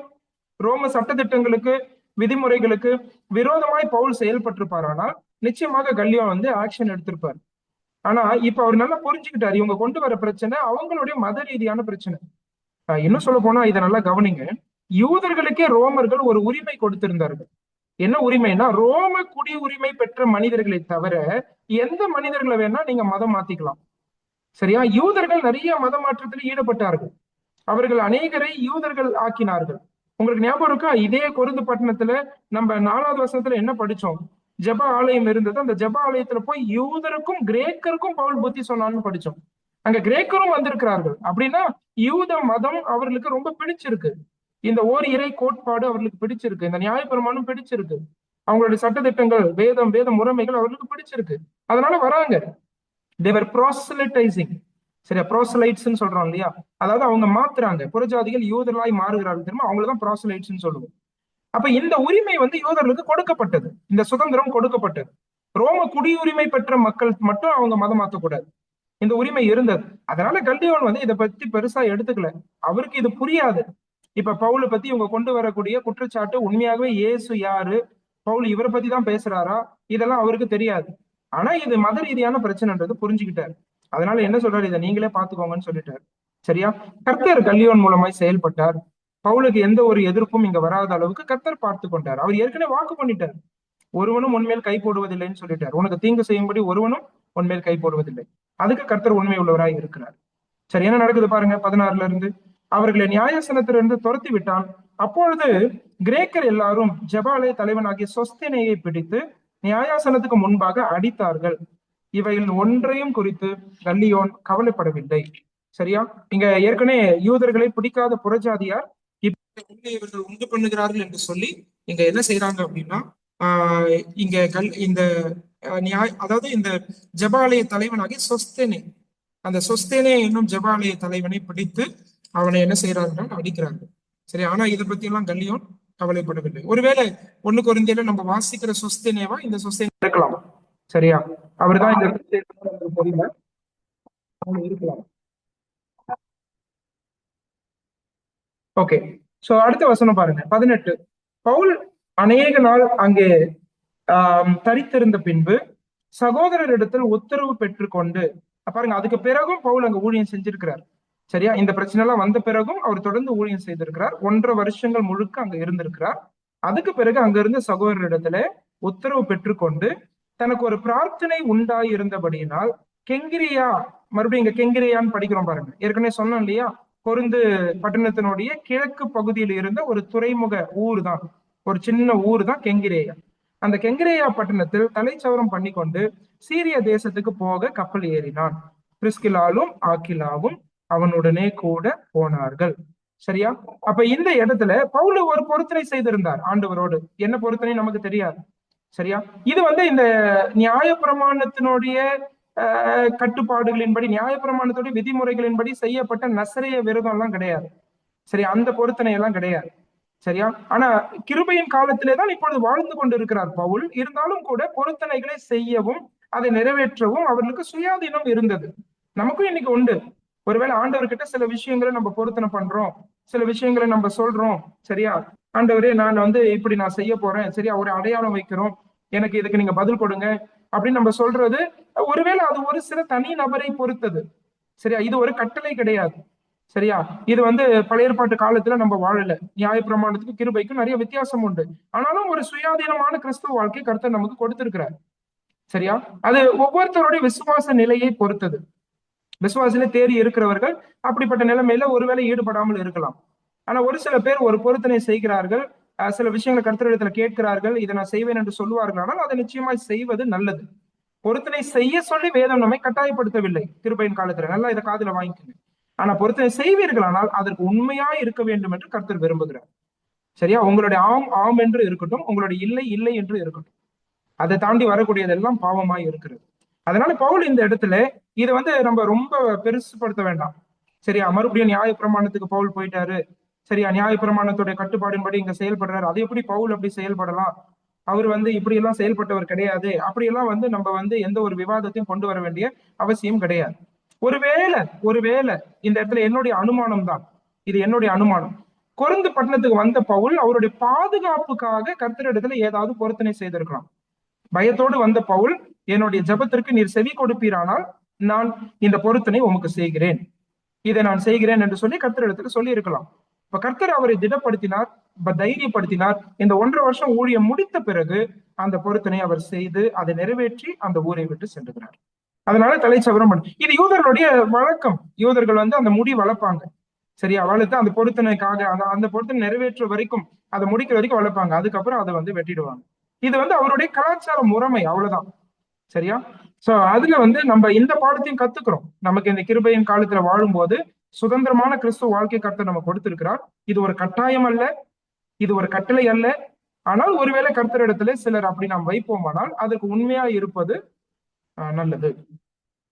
ரோம சட்ட திட்டங்களுக்கு, விதிமுறைகளுக்கு விரோதமாய் பவுல் செயல்பட்டிருப்பார், ஆனால் நிச்சயமாக கல்லியோன் வந்து ஆக்ஷன் எடுத்திருப்பார். ஆனா இப்ப அவர் நல்லா புரிஞ்சுக்கிட்டாரு, இவங்க கொண்டு வர பிரச்சனை அவங்களுடைய மத ரீதியான பிரச்சனை. இன்னும் சொல்ல போனா இதை நல்லா கவனிங்க. யூதர்களுக்கே ரோமர்கள் ஒரு உரிமை கொடுத்திருந்தார்கள். என்ன உரிமைனா, ரோம குடி உரிமை பெற்ற மனிதர்களை தவிர எந்த மனிதர்களை வேணா நீங்க மதம் மாத்திக்கலாம். சரியா? யூதர்கள் நிறைய மத மாற்றத்தில் ஈடுபட்டார்கள். அவர்கள் அநேகரை யூதர்கள் ஆக்கினார்கள். உங்களுக்கு ஞாபகம் இருக்கா? இதே கொரிந்து பட்டணத்துல நம்ம 4வது வசனத்துல என்ன படிச்சோம்? ஜெப ஆலயம் இருந்தது. அந்த ஜெப ஆலயத்துல போய் யூதருக்கும் கிரேக்கருக்கும் பவுல் புத்தி சொன்னான்னு படிச்சோம். அங்க கிரேக்கரும் வந்திருக்கிறார்கள். அப்படின்னா யூத மதம் அவர்களுக்கு ரொம்ப பிடிச்சிருக்கு. இந்த ஓர் இறை கோட்பாடு அவர்களுக்கு பிடிச்சிருக்கு. இந்த நியாயப்பிரமாணம் பிடிச்சிருக்கு. அவங்களுடைய சட்டத்திட்டங்கள், வேத முறைமைகள் அவர்களுக்கு பிடிச்சிருக்கு. அதனால வராங்க. தேவர் ப்ரோசலைட்டைசிங். சரியா? ப்ரோசலைட்ஸ் சொல்றோம் இல்லையா? அதாவது அவங்க மாத்துறாங்க. புறஜாதிகள் யூதர்களாய் மாறுகிறார்கள் தெரியுமா? அவங்களதான் ப்ரோசலைட்ஸ் சொல்லுவோம். அப்ப இந்த உரிமை வந்து யூதர்களுக்கு கொடுக்கப்பட்டது, இந்த சுதந்திரம் கொடுக்கப்பட்டது. ரோம குடியுரிமை பெற்ற மக்கள் மட்டும் அவங்க மதம் மாத்தக்கூடாது, இந்த உரிமை இருந்தது. அதனால கல்டியோன் வந்து இதை பத்தி பெருசா எடுத்துக்கல. அவருக்கு இது புரியாது. இப்ப பவுலை பத்தி இவங்க கொண்டு வரக்கூடிய குற்றச்சாட்டு உண்மையாகவே இயேசு யாரு, பவுல் இவரை பத்தி தான் பேசுறாரா, இதெல்லாம் அவருக்கு தெரியாது. ஆனா இது மத ரீதியான பிரச்சனைன்றது புரிஞ்சுக்கிட்டாரு. அதனால என்ன சொல்றாரு, இதை நீங்களே பாத்துக்கோங்கன்னு சொல்லிட்டாரு. சரியா? கர்த்தர் கல்லியோன் மூலமாய் செயல்பட்டார். பவுலுக்கு எந்த ஒரு எதிர்ப்பும் இங்க வராத அளவுக்கு கர்த்தர் பார்த்து கொண்டார். அவர் ஏற்கனவே வாக்கு பண்ணிட்டார், ஒருவனும் உன்மேல் கை போடுவதில்லைன்னு சொல்லிட்டார். உனக்கு தீங்கு செய்யும்படி ஒருவனும் உன்மேல் கை போடுவதில்லை. அதுக்கு கர்த்தர் உண்மை உள்ளவராய் இருக்கிறார். சரி, என்ன நடக்குது பாருங்க 16ல இருந்து. அவர்களை நியாயாசனத்திலிருந்து துரத்தி விட்டான். அப்பொழுது கிரேக்கர் எல்லாரும் ஜெபாலய தலைவனாகிய சொஸ்தேனேயை பிடித்து நியாயாசனத்துக்கு முன்பாக அடித்தார்கள். இவையில் ஒன்றையும் குறித்து கல்லியோன் கவலைப்படவில்லை. சரியா? இங்க ஏற்கனவே யூதர்களை பிடிக்காத புறஜாதியார் இப்ப இவர்கள் உண்டு பண்ணுகிறார்கள் என்று சொல்லி இங்க என்ன செய்யறாங்க அப்படின்னா, இங்க இந்த அதாவது இந்த ஜெபாலய தலைவனாகிய சொஸ்தேனே, அந்த சொஸ்தேனே என்னும் ஜெபாலய தலைவனை பிடித்து அவனை என்ன செய்யறார்கள், அடிக்கிறாங்க. சரி, ஆனா இதை பத்தி எல்லாம் கல்லியோன் கவலைப்படவில்லை. ஒருவேளை 1 கொரிந்தியர்ல நம்ம வாசிக்கிற சொஸ்தேனேவா இந்த சொஸ்தேனே இருக்கலாம். சரியா? அவர்தான் இந்த தெரியல, இருக்கலாம். ஓகே, சோ அடுத்த வசனம் பாருங்க 18. பவுல் அநேக நாள் அங்கே தரித்திருந்த பின்பு சகோதரரிடத்தில் உத்தரவு பெற்றுக்கொண்டு, பாருங்க அதுக்கு பிறகும் பவுல் அங்க ஊழியம் செஞ்சிருக்கிறார். சரியா? இந்த பிரச்சனை எல்லாம் வந்த பிறகும் அவர் தொடர்ந்து ஊழியம் செய்திருக்கிறார். 1.5 வருஷங்கள் முழுக்க அங்க இருந்திருக்கிறார். அதுக்கு பிறகு அங்க இருந்த சகோதரரிடத்துல உத்தரவு பெற்றுக்கொண்டு தனக்கு ஒரு பிரார்த்தனை உண்டாய் இருந்தபடியினால் கெங்கிரியா, மறுபடியும் இங்க கெங்கிரியான்னு படிக்கிறோம் பாருங்க. ஏற்கனவே சொன்னோம் இல்லையா, கொருந்து பட்டணத்தினுடைய கிழக்கு பகுதியில் இருந்த ஒரு துறைமுக ஊர் தான், ஒரு சின்ன ஊர் தான் கெங்கிரேயா. அந்த கெங்கிரேயா பட்டணத்தில் தலைச்சவரம் பண்ணி கொண்டு சீரிய தேசத்துக்கு போக கப்பல் ஏறினான். பிரிஸ்கிலாலும் ஆக்கிலாவும் அவனுடனே கூட போனார்கள். சரியா? அப்ப இந்த இடத்துல பவுல் ஒரு பொருத்தனை செய்திருந்தார் ஆண்டவரோடு. என்ன பொருத்தனை நமக்கு தெரியாது. சரியா? இது வந்து இந்த நியாயப்பிரமாணத்தினுடைய கட்டுப்பாடுகளின்படி, நியாயப்பிரமாணத்துடைய விதிமுறைகளின்படி செய்யப்பட்ட நசரேய விரதம் எல்லாம் கிடையாது. சரி, அந்த பொருத்தனை எல்லாம் கிடையாது. சரியா? ஆனா கிருபையின் காலத்திலேதான் இப்பொழுது வாழ்ந்து கொண்டிருக்கிறார் பவுல். இருந்தாலும் கூட பொருத்தனைகளை செய்யவும் அதை நிறைவேற்றவும் அவர்களுக்கு சுயாதீனம் இருந்தது. நமக்கும் இன்னைக்கு உண்டு. ஒருவேளை ஆண்டவர்கிட்ட சில விஷயங்களை நம்ம பொருத்தனை பண்றோம், சில விஷயங்களை நம்ம சொல்றோம். சரியா? ஆண்டவரே நான் வந்து இப்படி நான் செய்ய போறேன், சரியா, ஒரு அடையாளம் வைக்கிறோம், எனக்கு இதுக்கு நீங்க பதில் கொடுங்க அப்படின்னு நம்ம சொல்றது, ஒருவேளை அது ஒரு சில தனி நபரை பொறுத்தது. சரியா? இது ஒரு கட்டளை கிடையாது. சரியா? இது வந்து பழைய ஏற்பாட்டு காலத்துல நம்ம வாழல. நியாயப்பிரமாணத்துக்கு கிருபைக்கும் நிறைய வித்தியாசம் உண்டு. ஆனாலும் ஒரு சுயாதீனமான கிறிஸ்துவ வாழ்க்கை கர்த்தர் நமக்கு கொடுத்திருக்கிறார். சரியா? அது ஒவ்வொருத்தருடைய விசுவாச நிலையை பொறுத்தது. விசுவாசில தேறி இருக்கிறவர்கள் அப்படிப்பட்ட நிலைமையில ஒருவேளை ஈடுபடாமல் இருக்கலாம். ஆனா ஒரு சில பேர் ஒரு பொருத்தனை செய்கிறார்கள், சில விஷயங்களை கர்த்தரிடத்துல கேட்கிறார்கள், இதை நான் செய்வேன் என்று சொல்லுவார்கள். ஆனால் அதை நிச்சயமாய் செய்வது நல்லது. பொருத்தனை செய்ய சொல்லி வேதம் நம்மை கட்டாயப்படுத்தவில்லை கிருபையின் காலத்துல. நல்லா இதை காதுல வாங்கிக்கோங்க. ஆனா பொருத்தனை செய்வீர்களானால் அதற்கு உண்மையா இருக்க வேண்டும் என்று கர்த்தர் விரும்புகிறார். சரியா? உங்களுடைய ஆம் ஆம் என்று இருக்கட்டும், உங்களுடைய இல்லை இல்லை என்று இருக்கட்டும். அதை தாண்டி வரக்கூடியதெல்லாம் பாவமாய் இருக்கிறது. அதனால பவுல் இந்த இடத்துல இதை வந்து நம்ம ரொம்ப பெருசுபடுத்த வேண்டாம். சரியா? மறுபடியும் நியாயப்பிரமாணத்துக்கு பவுல் போயிட்டாரு. சரியா? நியாயப்பிரமாணத்துடைய கட்டுப்பாடின்படி இங்க செயல்படுறாரு, அது எப்படி பவுல் அப்படி செயல்படலாம், அவர் வந்து இப்படி எல்லாம் செயல்பட்டவர் கிடையாது, அப்படியெல்லாம் வந்து நம்ம வந்து எந்த ஒரு விவாதத்தையும் கொண்டு வர வேண்டிய அவசியம் கிடையாது. ஒருவேளை இந்த இடத்துல என்னுடைய அனுமானம் தான், இது என்னுடைய அனுமானம், கொரிந்து பட்டணத்துக்கு வந்த பவுல் அவருடைய பாதுகாப்புக்காக கர்த்தரிடத்துல ஏதாவது பொருத்தனை செய்திருக்கலாம். பயத்தோடு வந்த பவுல், என்னுடைய ஜெபத்திற்கு நீர் செவி கொடுப்பீரானால் நான் இந்த பொருத்தனை உமக்கு செய்கிறேன், இதை நான் செய்கிறேன் என்று சொல்லி கர்த்தரிடத்துல சொல்லி இருக்கலாம். இப்ப கர்த்தர் அவரை திடப்படுத்தினார், தைரியப்படுத்தினார். இந்த 1.5 வருஷம் ஊழியம் முடித்த பிறகு அந்த பொருத்தனை அவர் செய்து அதை நிறைவேற்றி அந்த ஊரை விட்டு சென்றுகிறார். அதனால தலைச்சவரம் இது யூதர்களுடைய வழக்கம். யூதர்கள் வந்து அந்த முடி வளர்ப்பாங்க. சரியா? வளர்த்து அந்த பொருத்தனைக்காக அந்த பொருத்தனை நிறைவேற்ற வரைக்கும், அதை முடிக்கிற வரைக்கும் வளர்ப்பாங்க. அதுக்கப்புறம் அதை வந்து வெட்டிடுவாங்க. இது வந்து அவருடைய கலாச்சார முறைமை, அவ்வளவுதான். சரியா? சோ அதுல வந்து நம்ம இந்த பாடத்தையும் கத்துக்கிறோம். நமக்கு இந்த கிருபையின் காலத்துல வாழும்போது சுதந்திரமான கிறிஸ்துவ வாழ்க்கை கர்த்தர் நம்ம கொடுத்திருக்கிறார். இது ஒரு கட்டாயம் அல்ல, இது ஒரு கட்டளை அல்ல. ஆனால் ஒருவேளை கர்த்தரிடத்துல சிலர் அப்படி நாம் வைப்போமானால் அதற்கு உண்மையா இருப்பது நல்லது.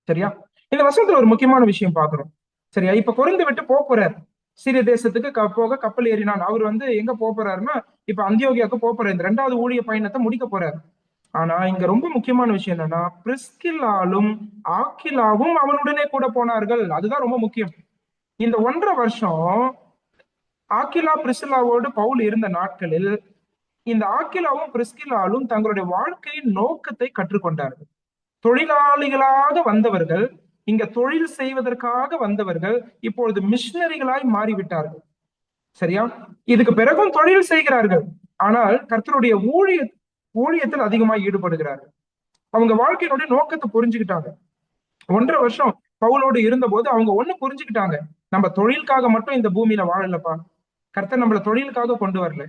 சரியா? இந்த வசனத்துல ஒரு முக்கியமான விஷயம் பாக்குறோம். சரியா? இப்ப கொரிந்து விட்டு போறார். சீரிய தேசத்துக்கு போக கப்பல் ஏறினான். அவர் வந்து எங்க போறாருன்னா இப்ப அந்தியோகியாவுக்கு போறாரு. இந்த 2வது ஊழிய பயணத்தை முடிக்க போறாரு. ஆனா இங்க ரொம்ப முக்கியமான விஷயம் என்னன்னா, பிரிஸ்கில்லாலும் ஆக்கிலாவும் அவனுடனே கூட போனார்கள். அதுதான் ரொம்ப முக்கியம். இந்த 1½ வருஷம் ஆக்கிலா பிரிஸ்கில்லாவோடு பவுல் இருந்த நாட்களில் இந்த ஆக்கிலாவும் பிரிஸ்கில்லாலும் தங்களுடைய வாழ்க்கையின் நோக்கத்தை கற்றுக்கொண்டார்கள். தொழிலாளிகளாக வந்தவர்கள், இங்க தொழில் செய்வதற்காக வந்தவர்கள் இப்பொழுது மிஷினரிகளாய் மாறிவிட்டார்கள். சரியா? இதுக்கு பிறகும் தொழில் செய்கிறார்கள். ஆனால் கர்த்தருடைய ஊழியத்தில் அதிகமாக ஈடுபடுகிறார்கள். அவங்க வாழ்க்கையினுடைய நோக்கத்தை புரிஞ்சுக்கிட்டாங்க. 1½ வருஷம் பவுலோடு இருந்தபோது அவங்க ஒண்ணு புரிஞ்சுக்கிட்டாங்க. நம்ம தொழிலுக்காக மட்டும் இந்த பூமியில வாழலப்பா. கர்த்தர் நம்மள தொழிலுக்காக கொண்டு வரல.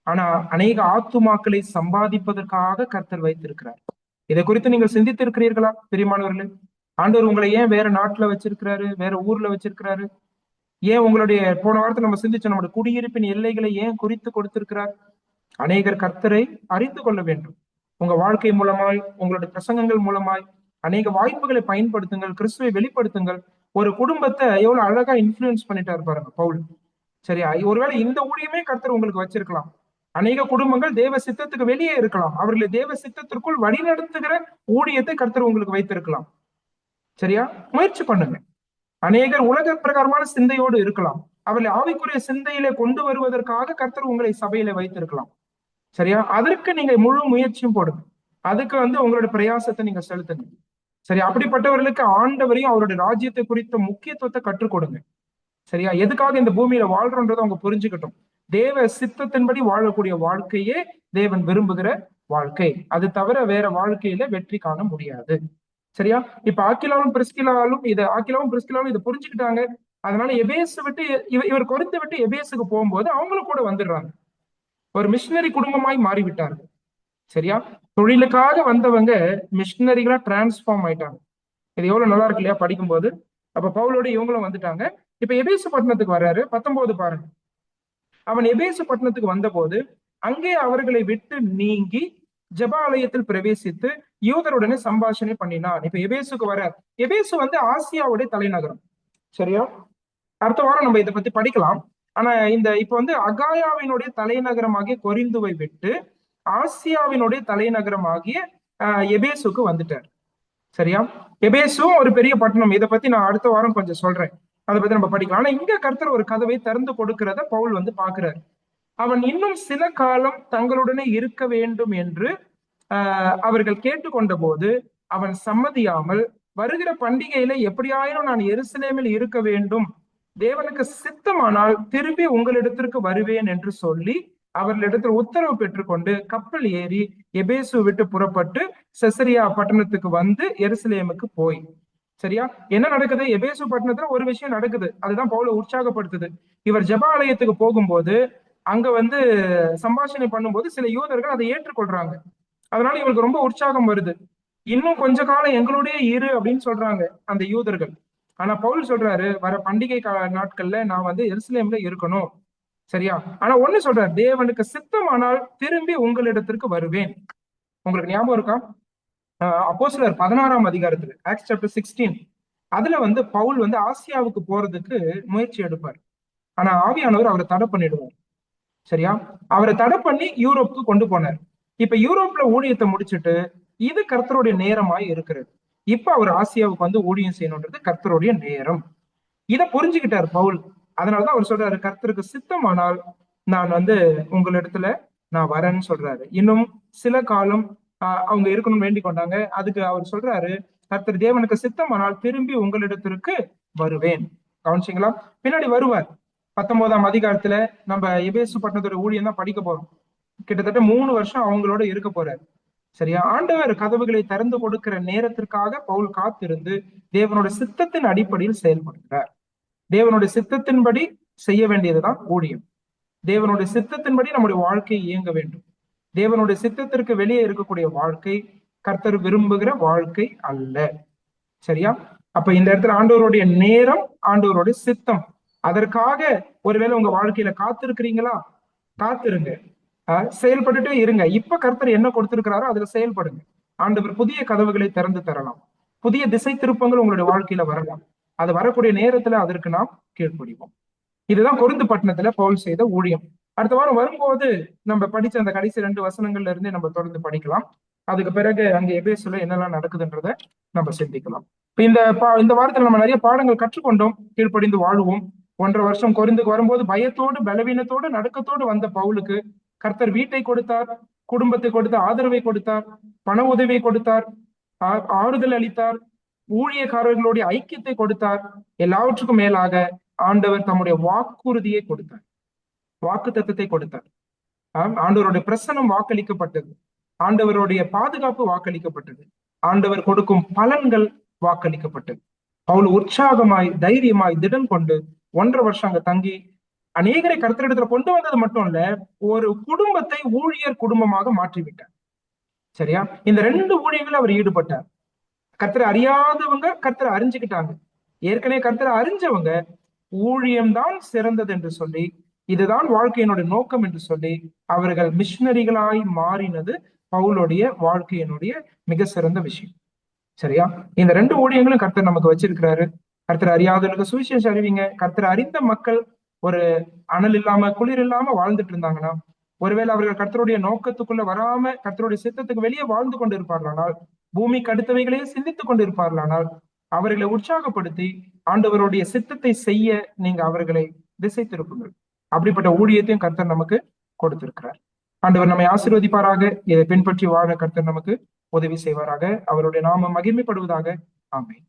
ஆனா அநேக ஆத்துமாக்களை சம்பாதிப்பதற்காக கர்த்தர் வைத்திருக்கிறார். இதை குறித்து நீங்கள் சிந்தித்து இருக்கிறீர்களா பிரியமானவர்களே? ஆண்டவர் உங்களை ஏன் வேற நாட்டுல வச்சிருக்கிறாரு, வேற ஊர்ல வச்சிருக்கிறாரு? ஏன் உங்களுடைய போன வாரத்துல நம்ம சிந்திச்ச நம்முடைய குடியிருப்பின் எல்லைகளை ஏன் குறித்து கொடுத்திருக்கிறார்? அநேகர் கர்த்தரை அறிந்து கொள்ள வேண்டும். உங்க வாழ்க்கை மூலமாய், உங்களுடைய பிரசங்கங்கள் மூலமாய் அநேக வாய்ப்புகளை பயன்படுத்துங்கள், கிறிஸ்துவை வெளிப்படுத்துங்கள். ஒரு குடும்பத்தை எவ்வளவு அழகா இன்ஃபுளுன்ஸ் பண்ணிட்டாரு பாருங்க பவுல். சரியா? ஒருவேளை இந்த ஊழியமே கர்த்தர் உங்களுக்கு வச்சிருக்கலாம். அநேக குடும்பங்கள் தேவ சித்தத்துக்கு வெளியே இருக்கலாம். அவர்களை தேவ சித்தத்திற்குள் வழிநடத்துகிற ஊழியத்தை கர்த்தர் உங்களுக்கு வைத்திருக்கலாம். சரியா? முயற்சி பண்ணுங்க. அநேகர் உலக பிரகாரமான சிந்தையோடு இருக்கலாம். அவர்களை ஆவிக்குரிய சிந்தையிலே கொண்டு வருவதற்காக கர்த்தர் உங்களை சபையில வைத்திருக்கலாம். சரியா? அதற்கு நீங்க முழு முயற்சியும் போடுங்க. அதுக்கு வந்து உங்களோட பிரயாசத்தை நீங்க செலுத்துங்க. சரி, அப்படிப்பட்டவர்களுக்கு ஆண்டவரையும் அவருடைய ராஜ்யத்தை குறித்த முக்கியத்துவத்தை கற்றுக் கொடுங்க. சரியா? எதுக்காக இந்த பூமியில வாழ்றோன்றதை அவங்க புரிஞ்சுக்கட்டும். தேவ சித்தத்தின்படி வாழக்கூடிய வாழ்க்கையே தேவன் விரும்புகிற வாழ்க்கை. அது தவிர வேற வாழ்க்கையில வெற்றி காண முடியாது. சரியா? இப்ப ஆக்கிலாவும் பிரிஸ்கில்லாவும் இதை புரிஞ்சுக்கிட்டாங்க. அதனால எபேசு விட்டு இவர் கொரிந்து விட்டு எபேசுக்கு போகும்போது அவங்களும் கூட வந்துடுறாங்க. ஒரு மிஷினரி குடும்பமாய் மாறிவிட்டார்கள். சரியா? தொழிலுக்காக வந்தவங்க மிஷினரிகளா டிரான்ஸ்ஃபார்ம் ஆயிட்டாங்க. இது எவ்வளவு நல்லா இருக்கு இல்லையா படிக்கும்போது? அப்ப பவுலோட இவங்களும் வந்துட்டாங்க. இப்ப எபேசு பட்டணத்துக்கு வர்றாரு. 19 பாருங்க. அவன் எபேசு பட்டணத்துக்கு வந்தபோது அங்கே அவர்களை விட்டு நீங்கி ஜெபாலயத்தில் பிரவேசித்து யூதருடனே சம்பாஷணை பண்ணினான். இப்ப எபேசுக்கு வர, எபேசு வந்து ஆசியாவுடைய தலைநகரம். சரியா? அடுத்த வாரம் நம்ம இதை பத்தி படிக்கலாம். ஆனா இப்ப வந்து அகாயாவினுடைய தலைநகரமாகிய கொரிந்துவை விட்டு ஆசியாவினுடைய தலைநகரமாகிய எபேசுக்கு வந்துட்டார். சரியா? எபேசும் ஒரு பெரிய பட்டணம். இதை பத்தி நான் அடுத்த வாரம் கொஞ்சம் சொல்றேன். அதை பத்தி நம்ம படிக்கலாம். ஆனா இங்க கர்த்தர் ஒரு கதவை திறந்து கொடுக்கிறத பவுல் வந்து பாக்குறாரு. அவன் இன்னும் சில காலம் தங்களுடனே இருக்க வேண்டும் என்று அவர்கள் கேட்டுக்கொண்ட போது அவன் சம்மதியாமல், வருகிற பண்டிகையில எப்படியாயினும் நான் எருசலேமில் இருக்க வேண்டும், தேவனுக்கு சித்தமானால் திரும்பி உங்களிடத்திற்கு வருவேன் என்று சொல்லி அவர்களிடத்தில் உத்தரவு பெற்றுக்கொண்டு கப்பல் ஏறி எபேசு விட்டு புறப்பட்டு செசரியா பட்டணத்துக்கு வந்து எருசலேமுக்கு போய். சரியா? என்ன நடக்குது? எபேசு பட்டணத்துல ஒரு விஷயம் நடக்குது. அதுதான் பவுலை உற்சாகப்படுத்துது. இவர் ஜெபாலயத்துக்கு போகும்போது அங்க வந்து சம்பாஷணை பண்ணும்போது சில யூதர்கள் அதை ஏற்றுக்கொள்றாங்க. அதனால இவருக்கு ரொம்ப உற்சாகம் வருது. இன்னும் கொஞ்ச காலம் எங்களுடைய இரு அப்படின்னு சொல்றாங்க அந்த யூதர்கள். ஆனா பவுல் சொல்றாரு, வர பண்டிகை நாட்கள்ல நான் வந்து எருசலேம்ல இருக்கணும். சரியா? ஆனா ஒண்ணு சொல்றாரு, தேவனுக்கு சித்தமானால் திரும்பி உங்களிடத்திற்கு வருவேன். உங்களுக்கு ஞாபகம் இருக்கா? அப்போஸ்தலர் 16ஆம் அதிகாரத்துல, ஆக்ட்ஸ் சாப்டர் 16, அதுல வந்து பவுல் வந்து ஆசியாவுக்கு போறதுக்கு முயற்சி எடுப்பார். ஆனா ஆவியானவர் அவரை தடை பண்ணிடுவார். சரியா? அவரை தடை பண்ணி யூரோப்புக்கு கொண்டு போனார். இப்ப யூரோப்ல ஊழியத்தை முடிச்சுட்டு இது கர்த்தருடைய நேரமாய் இருக்கிறது. இப்ப அவர் ஆசியாவுக்கு வந்து ஊழியம் செய்யணும்ன்றது கர்த்தருடைய நேரம். இதை புரிஞ்சுக்கிட்டார் பவுல். அதனாலதான் அவர் சொல்றாரு, கர்த்தருக்கு சித்தமானால் நான் வந்து உங்களிடத்துல நான் வரேன்னு சொல்றாரு. இன்னும் சில காலம் அவங்க இருக்கணும்னு வேண்டிக் கொண்டாங்க. அதுக்கு அவர் சொல்றாரு, கர்த்தர் தேவனுக்கு சித்தமானால் திரும்பி உங்களிடத்திற்கு வருவேன். கவனிச்சிங்களா? பின்னாடி வருவார். 19ஆம் அதிகாரத்துல நம்ம எபேசு பட்டணத்தோட ஊழியம் தான் படிக்க போறோம். கிட்டத்தட்ட 3 வருஷம் அவங்களோட இருக்க போறாரு. சரியா? ஆண்டவர் கதவுகளை திறந்து கொடுக்கிற நேரத்திற்காக பவுல் காத்திருந்து தேவனுடைய சித்தத்தின் அடிப்படையில் செயல்படுகிறார். தேவனுடைய சித்தத்தின்படி செய்ய வேண்டியதுதான் ஊழியம். தேவனுடைய சித்தத்தின்படி நம்முடைய வாழ்க்கை இயங்க வேண்டும். தேவனுடைய சித்தத்திற்கு வெளியே இருக்கக்கூடிய வாழ்க்கை கர்த்தர் விரும்புகிற வாழ்க்கை அல்ல. சரியா? அப்ப இந்த இடத்துல ஆண்டவருடைய நேரம், ஆண்டவருடைய சித்தம், அதற்காக ஒருவேளை உங்க வாழ்க்கையில காத்திருக்கிறீங்களா? காத்திருங்க. செயல்பட்டுட்டே இருங்க. இப்ப கர்த்தர் என்ன கொடுத்திருக்கிறாரோ அதுல செயல்படுங்க. ஆண்டவர் புதிய கதவுகளை திறந்து தரலாம். புதிய திசை திருப்பங்கள் உங்களுடைய வாழ்க்கையில வரலாம். அது வரக்கூடிய நேரத்துல அதற்கு நாம் கீழ்ப்படிவோம். இதுதான் கொரிந்து பட்டணத்துல பவுல் செய்த ஊழியம். அடுத்த வாரம் வரும்போது நம்ம படிச்ச அந்த கடைசி 2 வசனங்கள்ல இருந்தே நம்ம தொடர்ந்து படிக்கலாம். அதுக்கு பிறகு அங்க எபேசுல என்னெல்லாம் நடக்குதுன்றத நம்ம சிந்திக்கலாம். இப்ப இந்த வாரத்துல நம்ம நிறைய பாடங்கள் கற்றுக்கொண்டோம். கீழ்ப்படிந்து வாழுவோம். 1.5 வருஷம் கொரிந்துக்கு வரும்போது பயத்தோடு பலவீனத்தோடு நடுக்கத்தோடு வந்த பவுலுக்கு கர்த்தர் வீட்டை கொடுத்தார், குடும்பத்தை கொடுத்தார், ஆதரவை கொடுத்தார், பண உதவியை கொடுத்தார், ஆறுதல் அளித்தார், ஊழியக்காரர்களுடைய ஐக்கியத்தை கொடுத்தார். எல்லாவற்றுக்கும் மேலாக ஆண்டவர் தம்முடைய வாக்குறுதியை கொடுத்தார், வாக்கு தத்தத்தை கொடுத்தார். ஆண்டவருடைய பிரசனம் வாக்களிக்கப்பட்டது, ஆண்டவருடைய பாதுகாப்பு வாக்களிக்கப்பட்டது, ஆண்டவர் கொடுக்கும் பலன்கள் வாக்களிக்கப்பட்டது. பவுல் உற்சாகமாய் தைரியமாய் திடம் கொண்டு 1.5 வருஷம் அங்க தங்கி அநேகரை கர்த்தரிடத்துல கொண்டு வந்தது மட்டும் இல்ல, ஒரு குடும்பத்தை ஊழியர் குடும்பமாக மாற்றிவிட்டார். சரியா? இந்த 2 ஊழியர்கள் அவர் ஈடுபட்டார். கர்த்தரை அறியாதவங்க கர்த்தரை அறிஞ்சுக்கிட்டாங்க. ஏற்கனவே கர்த்தரை அறிஞ்சவங்க ஊழியம்தான் சிறந்தது என்று சொல்லி, இதுதான் வாழ்க்கையினுடைய நோக்கம் என்று சொல்லி அவர்கள் மிஷினரிகளாய் மாறினது பவுலுடைய வாழ்க்கையினுடைய மிக சிறந்த விஷயம். சரியா? இந்த 2 ஊழியங்களும் கர்த்தர் நமக்கு வச்சிருக்கிறாரு. கர்த்தரை அறியாதவர்களுக்கு சுவிசேஷம் அறிவிங்க. கர்த்தரை அறிந்த மக்கள் ஒரு அனல் இல்லாம குளிர் இல்லாம வாழ்ந்துட்டு இருந்தாங்கன்னா, ஒருவேளை அவர்கள் கர்த்தருடைய நோக்கத்துக்குள்ள வராம கர்த்தருடைய சித்தத்துக்கு வெளியே வாழ்ந்து கொண்டு இருப்பார்களானால், பூமிக்கு அடுத்தவைகளையே சிந்தித்துக் கொண்டு இருப்பார்களானால், அவர்களை உற்சாகப்படுத்தி ஆண்டவருடைய சித்தத்தை செய்ய நீங்க அவர்களை திசை திருப்புங்கள். அப்படிப்பட்ட ஊழியத்தையும் கர்த்தர் நமக்கு கொடுத்திருக்கிறார். ஆண்டவர் நம்மை ஆசீர்வதிப்பாராக. இதை பின்பற்றி வாழ கர்த்தர் நமக்கு உதவி செய்வாராக. அவருடைய நாமம் மகிமைப்படுவதாக. ஆமென்.